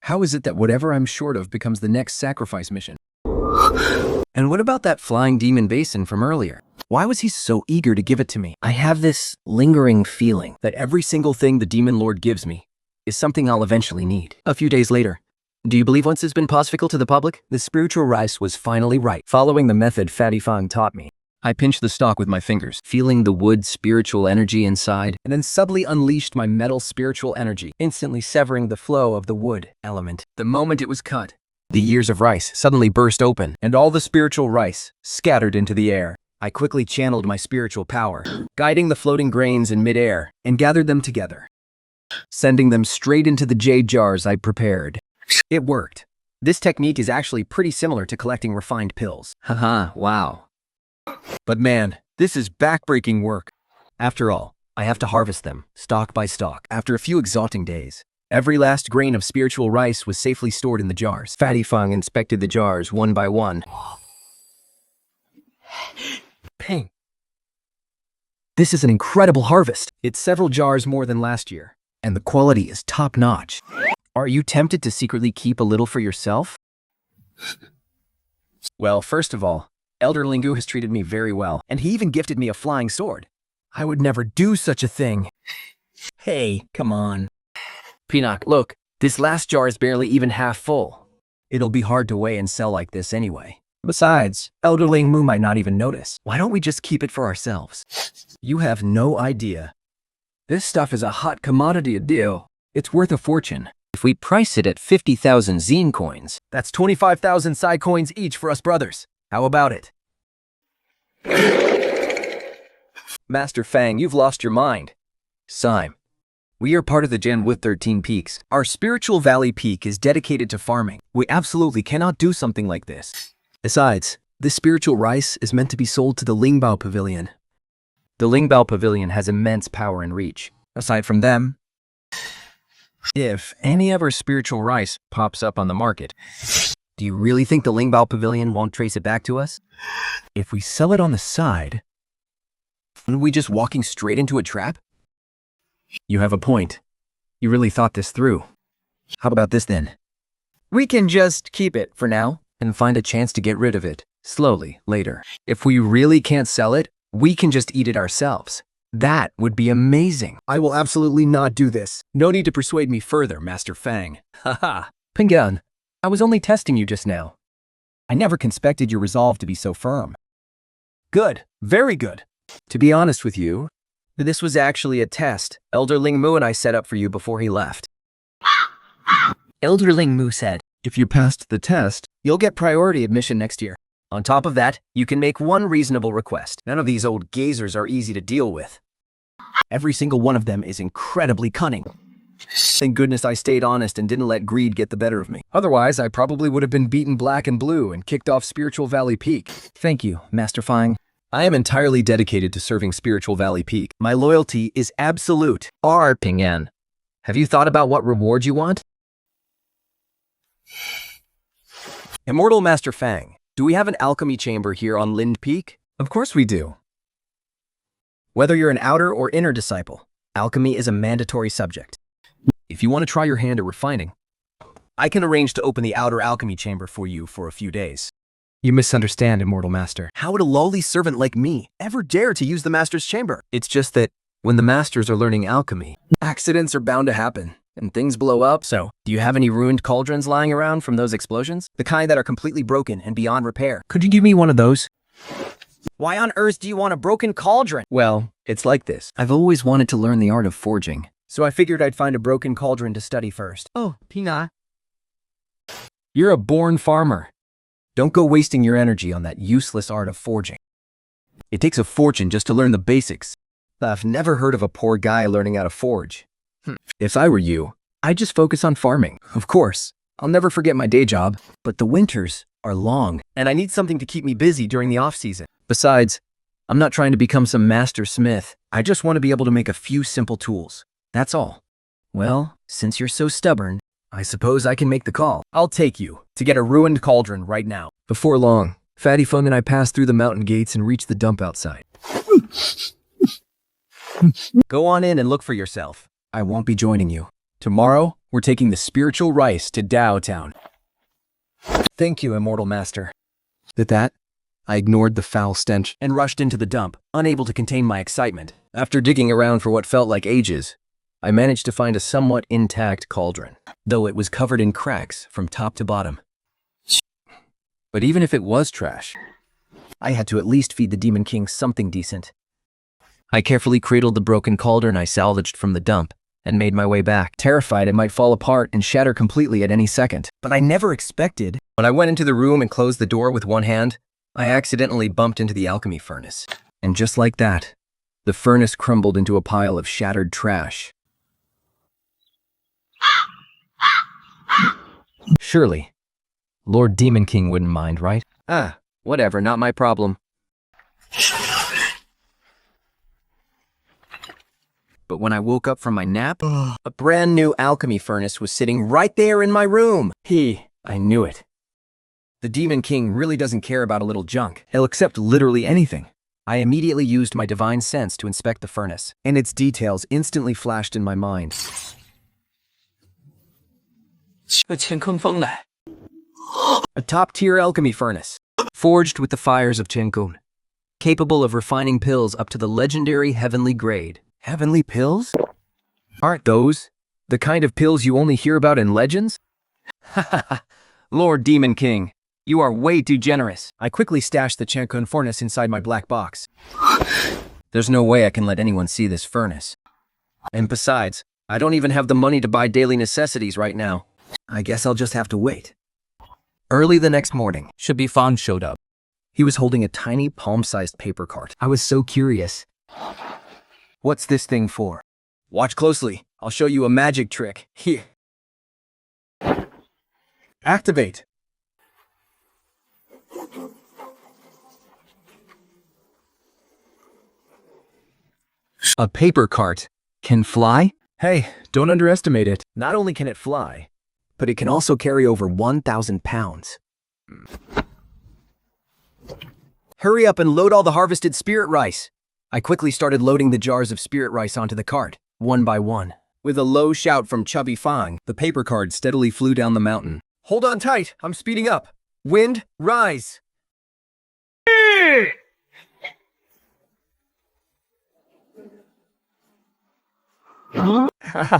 How is it that whatever I'm short of becomes the next sacrifice mission? And what about that Flying Demon Basin from earlier? Why was he so eager to give it to me? I have this lingering feeling that every single thing the Demon Lord gives me is something I'll eventually need. A few days later, Do you believe once it's been possible to the public? The spiritual rice was finally right, following the method Fatty Fang taught me. I pinched the stalk with my fingers, feeling the wood spiritual energy inside. And then subtly unleashed my metal spiritual energy, instantly severing the flow of the wood element. The moment it was cut, The ears of rice suddenly burst open, and all the spiritual rice scattered into the air. I quickly channeled my spiritual power, guiding the floating grains in midair, and gathered them together, sending them straight into the jade jars I'd prepared. It worked. This technique is actually pretty similar to collecting refined pills. haha, wow. But man, this is backbreaking work. After all, I have to harvest them, stalk by stalk. After a few exhausting days, every last grain of spiritual rice was safely stored in the jars. Fatty Fang inspected the jars one by one. Ping. This is an incredible harvest. It's several jars more than last year, and the quality is top-notch. Are you tempted to secretly keep a little for yourself? Well, first of all, Elder Lingu has treated me very well, and he even gifted me a flying sword. I would never do such a thing. Hey, come on. Pinok, look, this last jar is barely even half full. It'll be hard to weigh and sell like this anyway. Besides, Elder Lingmu might not even notice. Why don't we just keep it for ourselves? You have no idea. This stuff is a hot commodity deal. It's worth a fortune. If we price it at 50,000 zine coins, That's 25,000 Psy coins each for us brothers. How about it? Master Fang, you've lost your mind. Sime, we are part of the Gen with 13 Peaks. Our spiritual valley peak is dedicated to farming. We absolutely cannot do something like this. Besides, this spiritual rice is meant to be sold to the Lingbao Pavilion. The Lingbao Pavilion has immense power and reach. Aside from them, if any of our spiritual rice pops up on the market, do you really think the Lingbao Pavilion won't trace it back to us? If we sell it on the side, aren't we just walking straight into a trap? You have a point. You really thought this through. How about this then? We can just keep it for now and find a chance to get rid of it slowly later. If we really can't sell it, we can just eat it ourselves. That would be amazing. I will absolutely not do this. No need to persuade me further, Master Fang. Haha. Pingan, I was only testing you just now. I never expected your resolve to be so firm. Good. Very good. To be honest with you, this was actually a test Elder Lingmu and I set up for you before he left. Elder Lingmu said, If you passed the test, you'll get priority admission next year. On top of that, you can make one reasonable request. None of these old gazers are easy to deal with. Every single one of them is incredibly cunning. Thank goodness I stayed honest and didn't let greed get the better of me. Otherwise, I probably would have been beaten black and blue and kicked off Spiritual Valley Peak. Thank you, Master Fang. I am entirely dedicated to serving Spiritual Valley Peak. My loyalty is absolute. Pingan, have you thought about what reward you want? Immortal Master Fang, do we have an alchemy chamber here on Lind Peak? Of course we do. Whether you're an outer or inner disciple, alchemy is a mandatory subject. If you want to try your hand at refining, I can arrange to open the outer alchemy chamber for you for a few days. You misunderstand, Immortal Master. How would a lowly servant like me ever dare to use the Master's chamber? It's just that when the Masters are learning alchemy, accidents are bound to happen, and things blow up. So, do you have any ruined cauldrons lying around from those explosions? The kind that are completely broken and beyond repair. Could you give me one of those? Why on earth do you want a broken cauldron? Well, it's like this. I've always wanted to learn the art of forging, so I figured I'd find a broken cauldron to study first. Oh, Pina. You're a born farmer. Don't go wasting your energy on that useless art of forging. It takes a fortune just to learn the basics. I've never heard of a poor guy learning how to forge. If I were you, I'd just focus on farming. Of course, I'll never forget my day job, but the winters are long, and I need something to keep me busy during the off-season. Besides, I'm not trying to become some master smith. I just want to be able to make a few simple tools. That's all. Well, since you're so stubborn, I suppose I can make the call. I'll take you to get a ruined cauldron right now. Before long, Fatty Fung and I passed through the mountain gates and reached the dump outside. Go on in and look for yourself. I won't be joining you. Tomorrow, we're taking the spiritual rice to Dao Town. Thank you, Immortal Master. At that, I ignored the foul stench and rushed into the dump, unable to contain my excitement. After digging around for what felt like ages, I managed to find a somewhat intact cauldron, though it was covered in cracks from top to bottom. But even if it was trash, I had to at least feed the Demon King something decent. I carefully cradled the broken cauldron I salvaged from the dump and made my way back, terrified it might fall apart and shatter completely at any second. But I never expected. When I went into the room and closed the door with one hand, I accidentally bumped into the alchemy furnace. And just like that, the furnace crumbled into a pile of shattered trash. Surely, Lord Demon King wouldn't mind, right? Ah, whatever, not my problem. But when I woke up from my nap, a brand new alchemy furnace was sitting right there in my room. I knew it. The Demon King really doesn't care about a little junk. He'll accept literally anything. I immediately used my divine sense to inspect the furnace, and its details instantly flashed in my mind. A top-tier alchemy furnace, forged with the fires of Qiankun, capable of refining pills up to the legendary heavenly grade. Heavenly pills? Aren't those the kind of pills you only hear about in legends? Ha Lord Demon King, you are way too generous. I quickly stashed the Qiankun furnace inside my black box. There's no way I can let anyone see this furnace. And besides, I don't even have the money to buy daily necessities right now. I guess I'll just have to wait. Early the next morning, Fang showed up. he was holding a tiny palm-sized paper cart. I was so curious. What's this thing for? Watch closely. I'll show you a magic trick. Here. Activate. A paper cart can fly? Hey, don't underestimate it. Not only can it fly, but it can also carry over 1,000 pounds. Hurry up and load all the harvested spirit rice. I quickly started loading the jars of spirit rice onto the cart, one by one. With a low shout from Chubby Fang, the paper cart steadily flew down the mountain. Hold on tight, I'm speeding up. Wind, rise. Haha,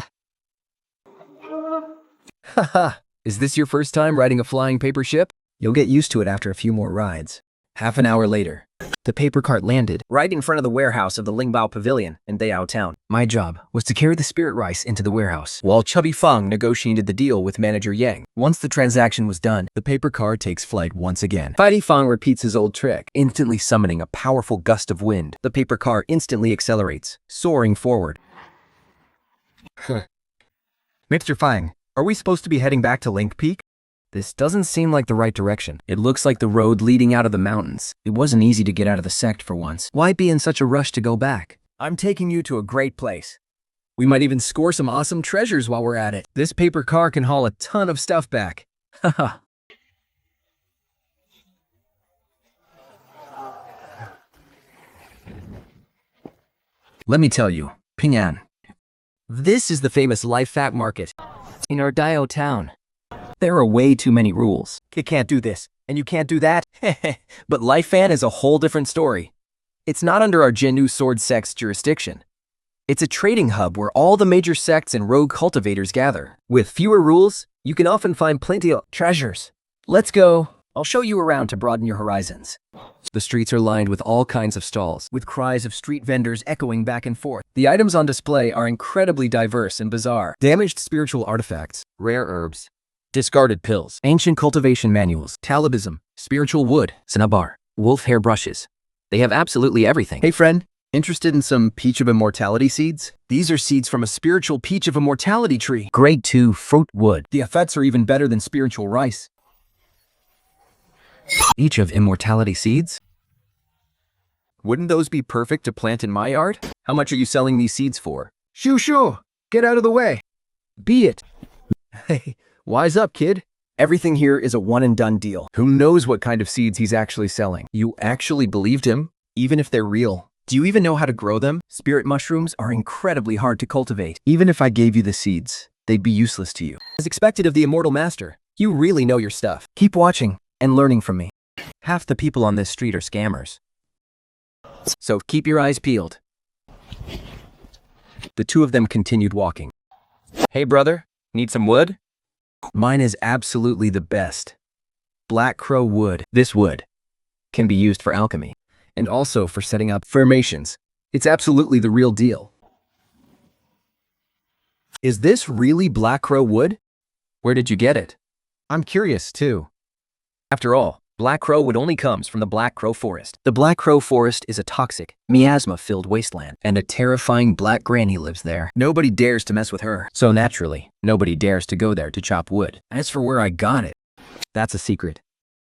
is this your first time riding a flying paper ship? You'll get used to it after a few more rides. Half an hour later, the paper cart landed right in front of the warehouse of the Lingbao Pavilion in Dayao Town. My job was to carry the spirit rice into the warehouse, while Chubby Fang negotiated the deal with manager Yang. Once the transaction was done, the paper car takes flight once again. Fighty Fang repeats his old trick, instantly summoning a powerful gust of wind. The paper car instantly accelerates, soaring forward. Mr. Fang, are we supposed to be heading back to Link Peak? This doesn't seem like the right direction. It looks like the road leading out of the mountains. It wasn't easy to get out of the sect for once. Why be in such a rush to go back? I'm taking you to a great place. We might even score some awesome treasures while we're at it. This paper car can haul a ton of stuff back. Haha. Let me tell you, Ping'an. This is the famous Life Fact Market in our Dayao town. There are way too many rules. You can't do this, and you can't do that. But Life Fan is a whole different story. It's not under our Jinnu Sword Sect's jurisdiction. It's a trading hub where all the major sects and rogue cultivators gather. With fewer rules, you can often find plenty of treasures. Let's go. I'll show you around to broaden your horizons. The streets are lined with all kinds of stalls, with cries of street vendors echoing back and forth. The items on display are incredibly diverse and bizarre. Damaged spiritual artifacts, rare herbs, discarded pills, ancient cultivation manuals, talibism, spiritual wood, cinnabar, wolf hair brushes. They have absolutely everything. Hey friend, interested in some Peach of Immortality seeds? These are seeds from a spiritual Peach of Immortality tree. Grade 2 fruit wood. The effects are even better than spiritual rice. Peach of Immortality seeds? Wouldn't those be perfect to plant in my yard? How much are you selling these seeds for? Shoo! Get out of the way. Be it. Hey, wise up, kid. Everything here is a one-and-done deal. Who knows what kind of seeds he's actually selling? You actually believed him, even if they're real. Do you even know how to grow them? Spirit mushrooms are incredibly hard to cultivate. Even if I gave you the seeds, they'd be useless to you. As expected of the Immortal Master, you really know your stuff. Keep watching and learning from me. Half the people on this street are scammers. So keep your eyes peeled. The two of them continued walking. Hey brother, need some wood? Mine is absolutely the best. Black crow wood. This wood can be used for alchemy and also for setting up formations. It's absolutely the real deal. Is this really black crow wood? Where did you get it? I'm curious too. After all, black crow wood only comes from the black crow forest. The black crow forest is a toxic, miasma-filled wasteland, and a terrifying black granny lives there. Nobody dares to mess with her. So naturally, nobody dares to go there to chop wood. As for where I got it, that's a secret.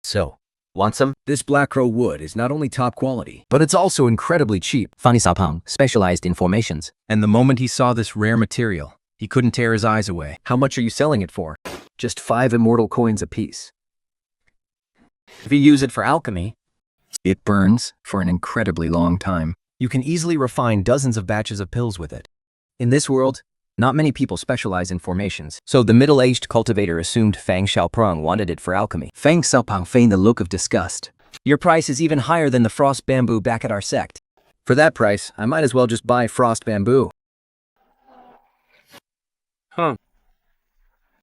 So, want some? This black crow wood is not only top quality, but it's also incredibly cheap. Fanny Sapang, specialized in formations. And the moment he saw this rare material, he couldn't tear his eyes away. How much are you selling it for? Just 5 immortal coins apiece. If you use it for alchemy, it burns for an incredibly long time. You can easily refine dozens of batches of pills with it. In this world, not many people specialize in formations, so the middle-aged cultivator assumed Fang Xiaoprong wanted it for alchemy. Fang Xiaopang feigned the look of disgust. Your price is even higher than the frost bamboo back at our sect. For that price, I might as well just buy frost bamboo. Huh.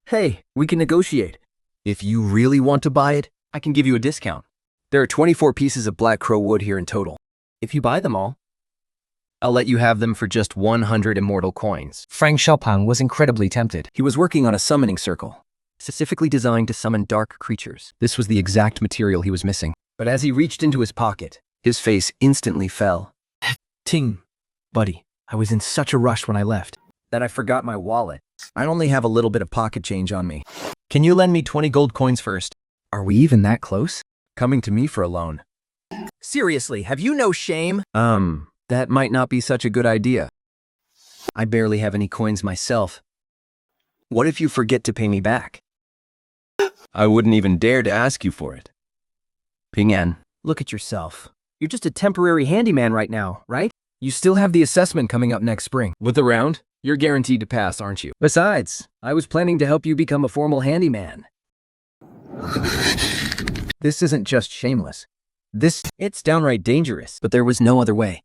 Hey, we can negotiate. If you really want to buy it, I can give you a discount. There are 24 pieces of black crow wood here in total. If you buy them all, I'll let you have them for just 100 immortal coins. Frank Xiaopang was incredibly tempted. He was working on a summoning circle, specifically designed to summon dark creatures. This was the exact material he was missing. But as he reached into his pocket, his face instantly fell. Ting, buddy, I was in such a rush when I left that I forgot my wallet. I only have a little bit of pocket change on me. Can you lend me 20 gold coins first? Are we even that close? Coming to me for a loan. Seriously, have you no shame? That might not be such a good idea. I barely have any coins myself. What if you forget to pay me back? I wouldn't even dare to ask you for it. Ping An, look at yourself. You're just a temporary handyman right now, right? You still have the assessment coming up next spring. With the round, you're guaranteed to pass, aren't you? Besides, I was planning to help you become a formal handyman. This isn't just shameless. It's downright dangerous. But there was no other way.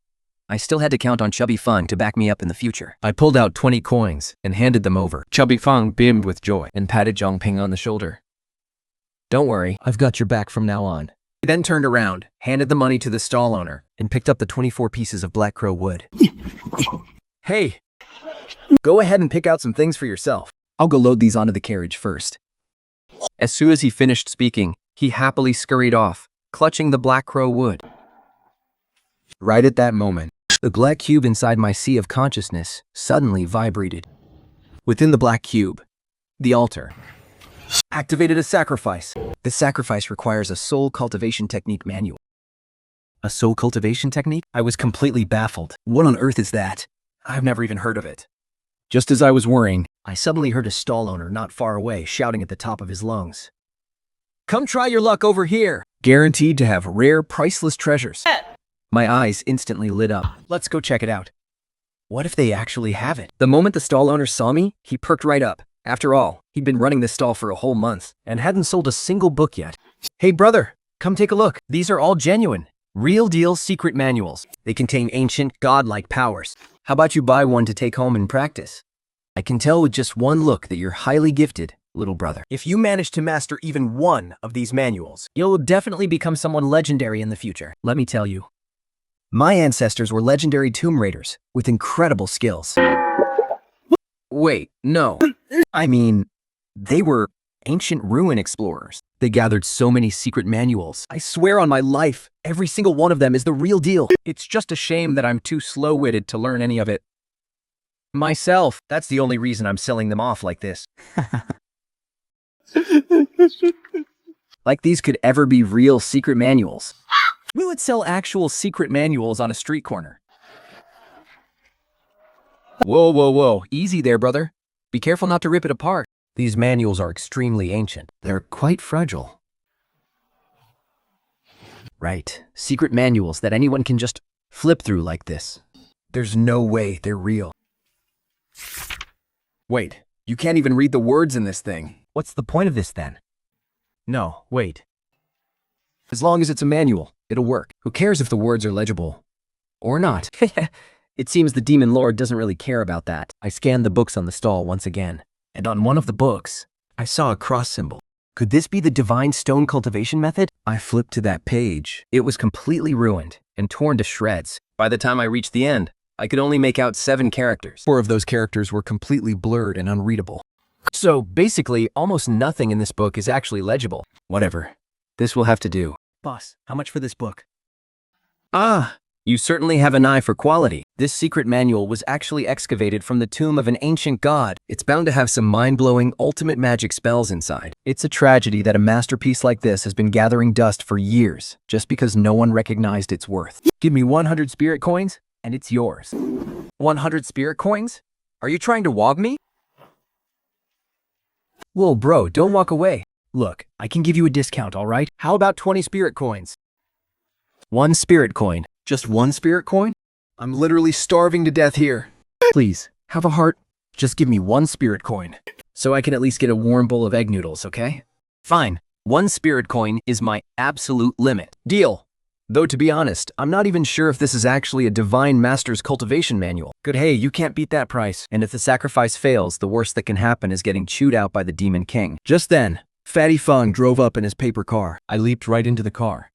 I still had to count on Chubby Fung to back me up in the future. I pulled out 20 coins and handed them over. Chubby Fung beamed with joy and patted Zhongping on the shoulder. Don't worry, I've got your back from now on. He then turned around, handed the money to the stall owner, and picked up the 24 pieces of black crow wood. Hey, go ahead and pick out some things for yourself. I'll go load these onto the carriage first. As soon as he finished speaking, he happily scurried off, clutching the black crow wood. Right at that moment, the black cube inside my sea of consciousness suddenly vibrated. Within the black cube, the altar activated a sacrifice. This sacrifice requires a soul cultivation technique manual. A soul cultivation technique? I was completely baffled. What on earth is that? I've never even heard of it. Just as I was worrying, I suddenly heard a stall owner not far away shouting at the top of his lungs. Come try your luck over here! Guaranteed to have rare, priceless treasures. My eyes instantly lit up. Let's go check it out. What if they actually have it? The moment the stall owner saw me, he perked right up. After all, he'd been running this stall for a whole month and hadn't sold a single book yet. Hey brother, come take a look. These are all genuine, real deal secret manuals. They contain ancient, godlike powers. How about you buy one to take home and practice? I can tell with just one look that you're highly gifted, little brother. If you manage to master even one of these manuals, you'll definitely become someone legendary in the future. Let me tell you. My ancestors were legendary tomb raiders with incredible skills. Wait, no. I mean, they were ancient ruin explorers. They gathered so many secret manuals. I swear on my life, every single one of them is the real deal. It's just a shame that I'm too slow-witted to learn any of it. Myself, that's the only reason I'm selling them off like this. Like these could ever be real secret manuals. We would sell actual secret manuals on a street corner. Whoa, whoa, whoa. Easy there, brother. Be careful not to rip it apart. These manuals are extremely ancient. They're quite fragile. Right. Secret manuals that anyone can just flip through like this. There's no way they're real. Wait, you can't even read the words in this thing. What's the point of this then? No, wait. As long as it's a manual, it'll work. Who cares if the words are legible? Or not? It seems the demon lord doesn't really care about that. I scanned the books on the stall once again, and on one of the books, I saw a cross symbol. Could this be the divine stone cultivation method? I flipped to that page. It was completely ruined and torn to shreds. By the time I reached the end, I could only make out 7 characters. 4 of those characters were completely blurred and unreadable. So basically, almost nothing in this book is actually legible. Whatever. This will have to do. Boss, how much for this book? Ah, you certainly have an eye for quality. This secret manual was actually excavated from the tomb of an ancient god. It's bound to have some mind-blowing ultimate magic spells inside. It's a tragedy that a masterpiece like this has been gathering dust for years, just because no one recognized its worth. Give me 100 spirit coins, and it's yours. 100 spirit coins? Are you trying to wog me? Whoa, bro, don't walk away. Look, I can give you a discount, all right? How about 20 spirit coins? 1 spirit coin. Just 1 spirit coin? I'm literally starving to death here. Please, have a heart. Just give me 1 spirit coin, so I can at least get a warm bowl of egg noodles, okay? Fine. 1 spirit coin is my absolute limit. Deal. Though to be honest, I'm not even sure if this is actually a divine master's cultivation manual. Good, hey, you can't beat that price. And if the sacrifice fails, the worst that can happen is getting chewed out by the Demon King. Just then, Fatty Fong drove up in his paper car. I leaped right into the car.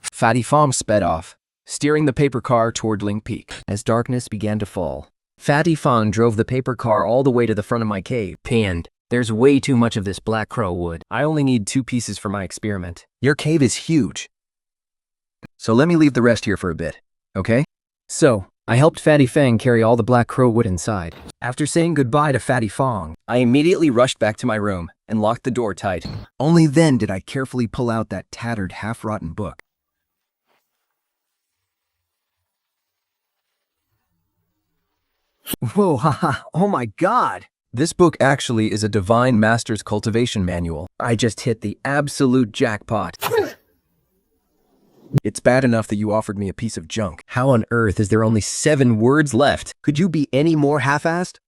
Fatty Fong sped off, steering the paper car toward Ling Peak. As darkness began to fall, Fatty Fong drove the paper car all the way to the front of my cave. Pinned. There's way too much of this black crow wood. I only need 2 pieces for my experiment. Your cave is huge, so let me leave the rest here for a bit, okay? So, I helped Fatty Fang carry all the black crow wood inside. After saying goodbye to Fatty Fong, I immediately rushed back to my room and locked the door tight. Only then did I carefully pull out that tattered, half-rotten book. Whoa, haha, oh my god! This book actually is a Divine Master's Cultivation Manual. I just hit the absolute jackpot. It's bad enough that you offered me a piece of junk. How on earth is there only 7 words left? Could you be any more half-assed?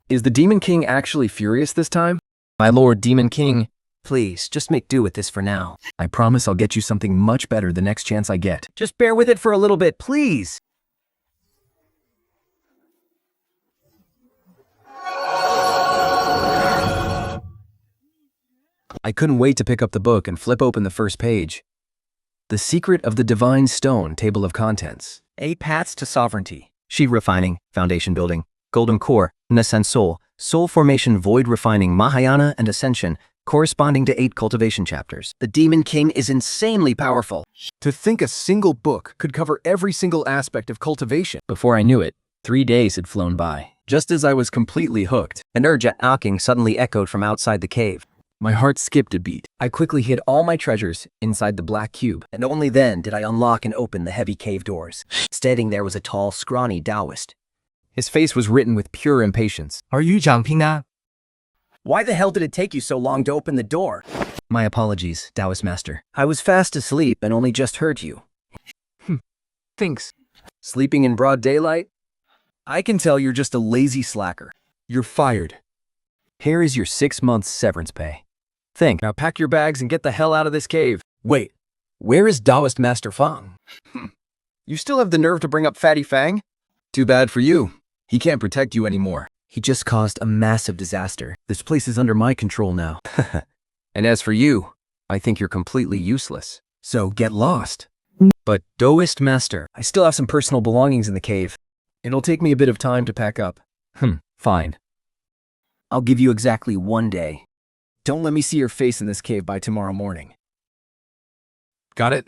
Is the Demon King actually furious this time? My lord Demon King, please, just make do with this for now. I promise I'll get you something much better the next chance I get. Just bear with it for a little bit, please. I couldn't wait to pick up the book and flip open the first page. The Secret of the Divine Stone Table of Contents. 8 Paths to Sovereignty. Sheet Refining, Foundation Building, Golden Core, Nascent Soul, Soul Formation, Void Refining, Mahayana, and Ascension, corresponding to 8 cultivation chapters. The Demon King is insanely powerful. To think a single book could cover every single aspect of cultivation. Before I knew it, 3 days had flown by. Just as I was completely hooked, an urge at knocking suddenly echoed from outside the cave. My heart skipped a beat. I quickly hid all my treasures inside the black cube, and only then did I unlock and open the heavy cave doors. Standing there was a tall, scrawny Taoist. His face was written with pure impatience. Are you jumping now? Why the hell did it take you so long to open the door? My apologies, Taoist Master. I was fast asleep and only just heard you. Thanks. Sleeping in broad daylight? I can tell you're just a lazy slacker. You're fired. Here is your 6 months severance pay. Think. Now pack your bags and get the hell out of this cave. Wait, Where is Taoist Master Fang? you still have the nerve to bring up Fatty Fang? Too bad for you. He can't protect you anymore. He just caused a massive disaster. This place is under my control now. And as for you, I think you're completely useless. So get lost. But Taoist Master, I still have some personal belongings in the cave. It'll take me a bit of time to pack up. Fine. I'll give you exactly 1 day. Don't let me see your face in this cave by tomorrow morning. Got it?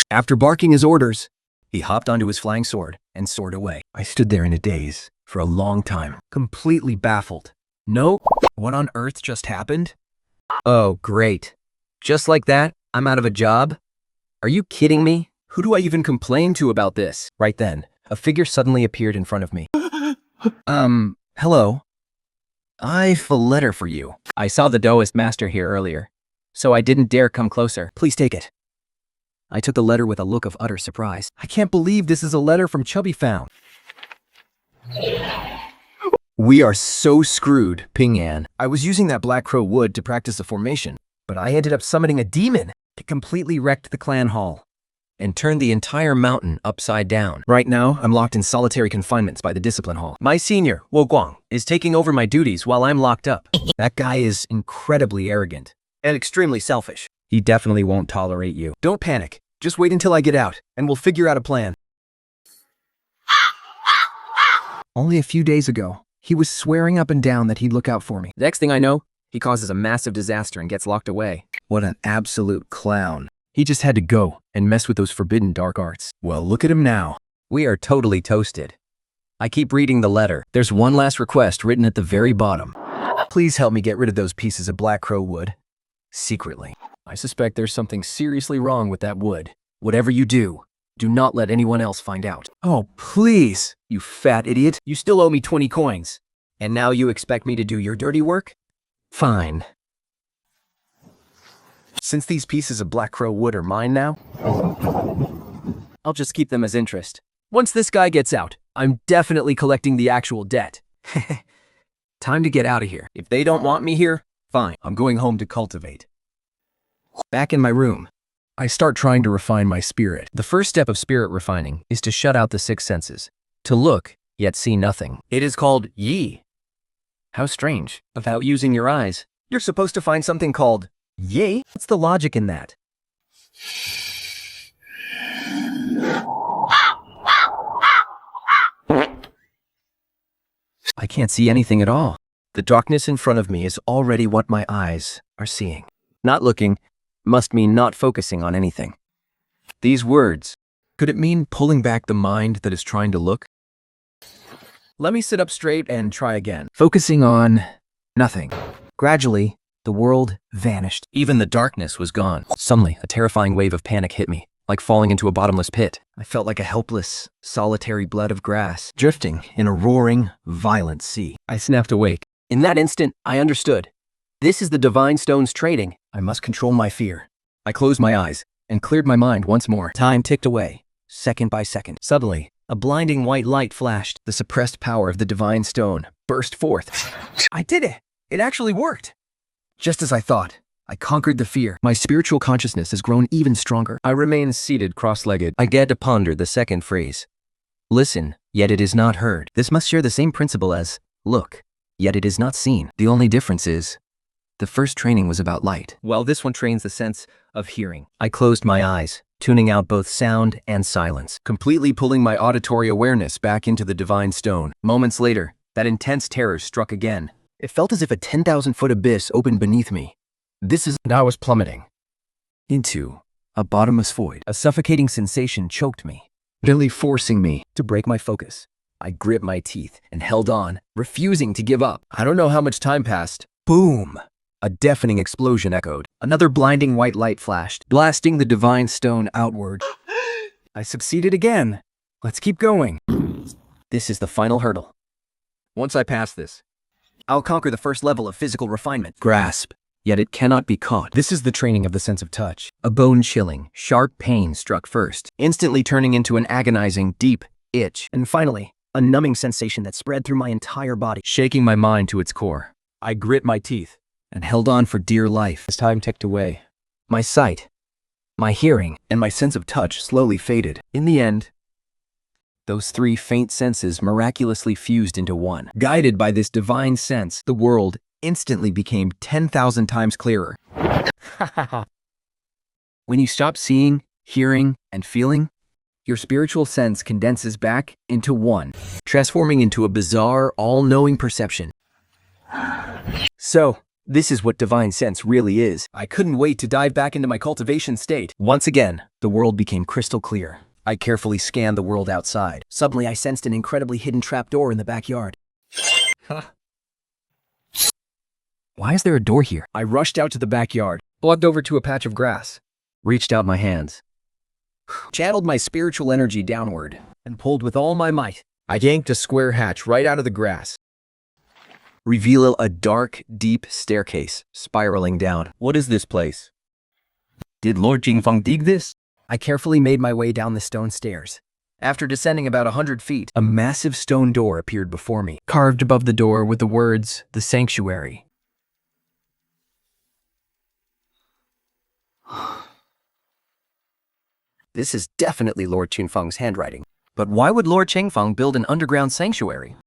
After barking his orders, he hopped onto his flying sword and soared away. I stood there in a daze for a long time, completely baffled. No, What on earth just happened? oh great. Just like that, I'm out of a job? Are you kidding me? Who do I even complain to about this? Right then, a figure suddenly appeared in front of me. Hello. I've a letter for you. I saw the Taoist Master here earlier, so I didn't dare come closer. Please take it. I took the letter with a look of utter surprise. I can't believe this is a letter from Chubby Found. We are so screwed, Ping An. I was using that black crow wood to practice a formation. But I ended up summoning a demon. It completely wrecked the clan hall. and turned the entire mountain upside down. Right now, I'm locked in solitary confinements by the discipline hall. My senior, Wo Guang, is taking over my duties while I'm locked up. That guy is incredibly arrogant. And extremely selfish. He definitely won't tolerate you. Don't panic. Just wait until I get out, and we'll figure out a plan. Only a few days ago, he was swearing up and down that he'd look out for me. Next thing I know, he causes a massive disaster and gets locked away. What an absolute clown. He just had to go and mess with those forbidden dark arts. Well, look at him now. We are totally toasted. I keep reading the letter. There's one last request written at the very bottom. Please help me get rid of those pieces of black crow wood. Secretly. I suspect there's something seriously wrong with that wood. Whatever you do, do not let anyone else find out. Oh, please, you fat idiot. You still owe me 20 coins. And now you expect me to do your dirty work? Fine. Since these pieces of black crow wood are mine now, I'll just keep them as interest. Once this guy gets out, I'm definitely collecting the actual debt. Time to get out of here. If they don't want me here, fine. I'm going home to cultivate. Back in my room, I start trying to refine my spirit. The first step of spirit refining is to shut out the six senses, to look, yet see nothing. It is called Yi. How strange. Without using your eyes. You're supposed to find something called Yi? What's the logic in that? I can't see anything at all. The darkness in front of me is already what my eyes are seeing. Not looking must mean not focusing on anything. These words, could it mean pulling back the mind that is trying to look? Let me sit up straight and try again. Focusing on nothing. Gradually, the world vanished. Even the darkness was gone. Suddenly, a terrifying wave of panic hit me, like falling into a bottomless pit. I felt like a helpless, solitary blade of grass, drifting in a roaring, violent sea. I snapped awake. In that instant, I understood. This is the Divine Stone's trading. I must control my fear. I closed my eyes and cleared my mind once more. Time ticked away, second by second. Suddenly, a blinding white light flashed. The suppressed power of the Divine Stone burst forth. I did it! It actually worked! Just as I thought, I conquered the fear. My spiritual consciousness has grown even stronger. I remain seated cross-legged. I get to ponder the second phrase. Listen, yet it is not heard. This must share the same principle as look, yet it is not seen. The only difference is the first training was about light, while this one trains the sense of hearing. I closed my eyes, tuning out both sound and silence, completely pulling my auditory awareness back into the Divine Stone. Moments later, that intense terror struck again. It felt as if a 10,000-foot abyss opened beneath me. And I was plummeting into a bottomless void. A suffocating sensation choked me, really forcing me to break my focus. I gripped my teeth and held on, refusing to give up. I don't know how much time passed. Boom! A deafening explosion echoed. Another blinding white light flashed, blasting the Divine Stone outward. I succeeded again. Let's keep going. This is the final hurdle. Once I pass this, I'll conquer the first level of physical refinement. Grasp, yet it cannot be caught. This is the training of the sense of touch. A bone-chilling, sharp pain struck first, instantly turning into an agonizing, deep itch. And finally, a numbing sensation that spread through my entire body, shaking my mind to its core. I grit my teeth and held on for dear life. As time ticked away, my sight, my hearing, and my sense of touch slowly faded. In the end, those three faint senses miraculously fused into one. Guided by this divine sense, the world instantly became 10,000 times clearer. When you stop seeing, hearing, and feeling, your spiritual sense condenses back into one, transforming into a bizarre, all-knowing perception. So, this is what divine sense really is. I couldn't wait to dive back into my cultivation state. Once again, the world became crystal clear. I carefully scanned the world outside. Suddenly, I sensed an incredibly hidden trapdoor in the backyard. Why is there a door here? I rushed out to the backyard, walked over to a patch of grass, reached out my hands, channeled my spiritual energy downward, and pulled with all my might. I yanked a square hatch right out of the grass, reveal a dark, deep staircase spiraling down. What is this place? Did Lord Jingfeng dig this? I carefully made my way down the stone stairs. After descending about 100 feet, a massive stone door appeared before me, carved above the door with the words, "The Sanctuary." This is definitely Lord Chunfeng's handwriting. But why would Lord Chengfeng build an underground sanctuary?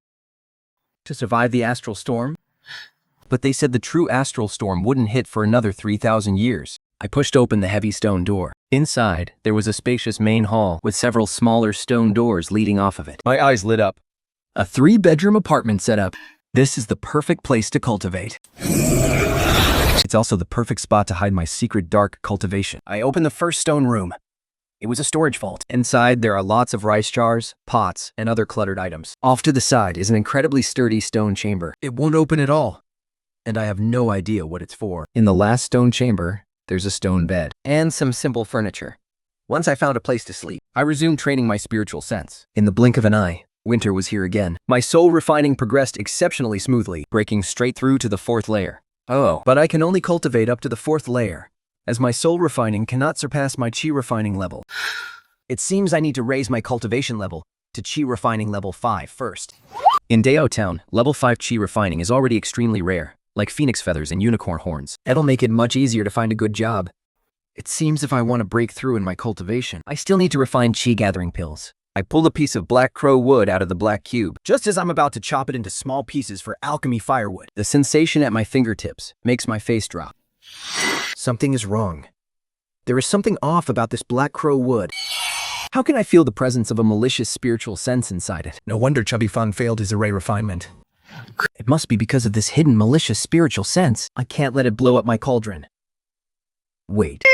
To survive the astral storm? But they said the true astral storm wouldn't hit for another 3,000 years. I pushed open the heavy stone door. Inside, there was a spacious main hall with several smaller stone doors leading off of it. My eyes lit up. A 3-bedroom apartment setup. This is the perfect place to cultivate. It's also the perfect spot to hide my secret dark cultivation. I opened the first stone room. It was a storage vault. Inside, there are lots of rice jars, pots, and other cluttered items. Off to the side is an incredibly sturdy stone chamber. It won't open at all, and I have no idea what it's for. In the last stone chamber, there's a stone bed and some simple furniture. Once I found a place to sleep, I resumed training my spiritual sense. In the blink of an eye, winter was here again. My soul refining progressed exceptionally smoothly, breaking straight through to the 4th layer. Oh, But I can only cultivate up to the 4th layer, as my soul refining cannot surpass my chi refining level. It seems I need to raise my cultivation level to chi refining level 5 first. in Dao Town, level 5 chi refining is already extremely rare, like phoenix feathers and unicorn horns. It'll make it much easier to find a good job. It seems if I want to break through in my cultivation, I still need to refine chi gathering pills. I pulled a piece of black crow wood out of the black cube. just as I'm about to chop it into small pieces for alchemy firewood. The sensation at my fingertips makes my face drop. Something is wrong. There is something off about this black crow wood. How can I feel the presence of a malicious spiritual sense inside it? No wonder Chubby Fang failed his array refinement. It must be because of this hidden malicious spiritual sense. I can't let it blow up my cauldron. Wait.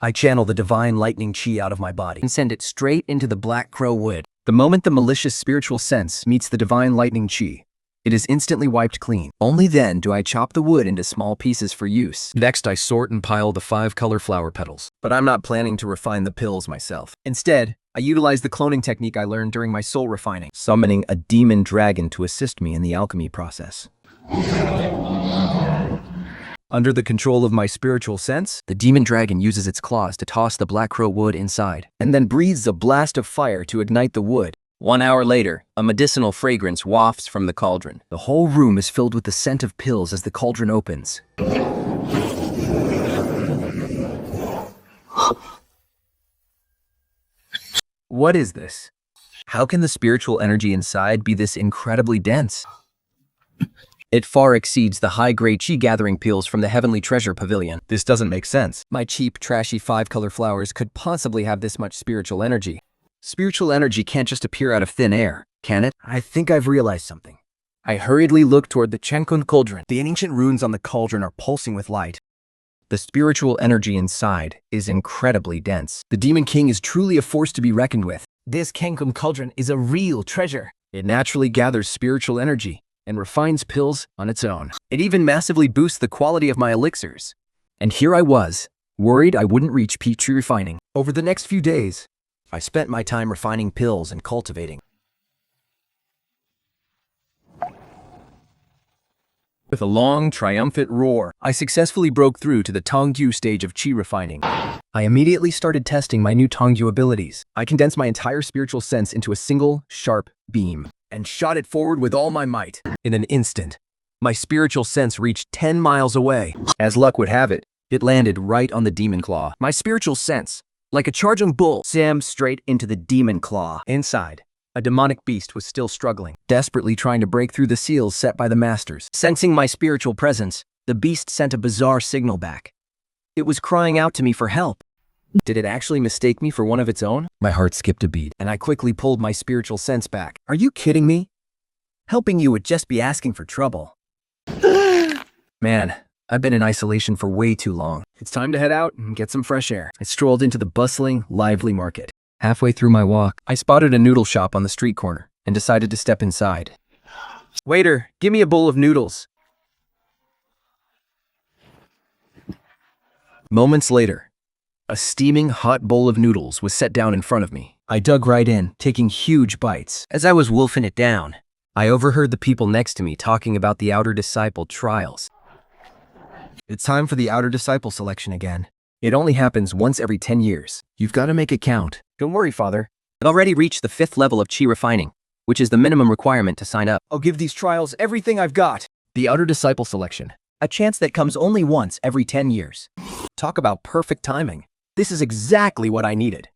I channel the divine lightning chi out of my body And send it straight into the black crow wood. The moment the malicious spiritual sense meets the divine lightning chi, it is instantly wiped clean. Only then do I chop the wood into small pieces for use. Next, I sort and pile the 5 color flower petals. But I'm not planning to refine the pills myself. Instead, I utilize the cloning technique I learned during my soul refining, Summoning a demon dragon to assist me in the alchemy process. under the control of my spiritual sense, The demon dragon uses its claws to toss the black crow wood inside, and then breathes a blast of fire to ignite the wood. 1 hour later, a medicinal fragrance wafts from the cauldron. The whole room is filled with the scent of pills as the cauldron opens. what is this? How can the spiritual energy inside be this incredibly dense? It far exceeds the high-grade chi gathering pills from the Heavenly Treasure Pavilion. This doesn't make sense. My cheap, trashy 5-color flowers could possibly have this much spiritual energy. Spiritual energy can't just appear out of thin air, can it? I think I've realized something. I hurriedly look toward the Chenkun cauldron. The ancient runes on the cauldron are pulsing with light. The spiritual energy inside is incredibly dense. The Demon King is truly a force to be reckoned with. This Kenkum cauldron is a real treasure. It naturally gathers spiritual energy and refines pills on its own. It even massively boosts the quality of my elixirs. And here I was, worried I wouldn't reach peach refining. Over the next few days, I spent my time refining pills and cultivating. With a long, triumphant roar, I successfully broke through to the Tongyu stage of chi refining. I immediately started testing my new Tongyu abilities. I condensed my entire spiritual sense into a single, sharp beam and shot it forward with all my might. In an instant, my spiritual sense reached 10 miles away. As luck would have it, it landed right on the demon claw. My spiritual sense, like a charging bull, slammed straight into the demon claw. Inside, a demonic beast was still struggling, desperately trying to break through the seals set by the masters. Sensing my spiritual presence, the beast sent a bizarre signal back. It was crying out to me for help. Did it actually mistake me for one of its own? My heart skipped a beat, and I quickly pulled my spiritual sense back. Are you kidding me? Helping you would just be asking for trouble. Man, I've been in isolation for way too long. It's time to head out and get some fresh air. I strolled into the bustling, lively market. Halfway through my walk, I spotted a noodle shop on the street corner and decided to step inside. Waiter, give me a bowl of noodles. Moments later, a steaming hot bowl of noodles was set down in front of me. I dug right in, taking huge bites. As I was wolfing it down, I overheard the people next to me talking about the Outer Disciple trials. It's time for the Outer Disciple selection again. It only happens once every 10 years. You've got to make it count. Don't worry, Father. I've already reached the 5th level of chi refining, which is the minimum requirement to sign up. I'll give these trials everything I've got. The Outer Disciple selection. A chance that comes only once every 10 years. Talk about perfect timing. This is exactly what I needed.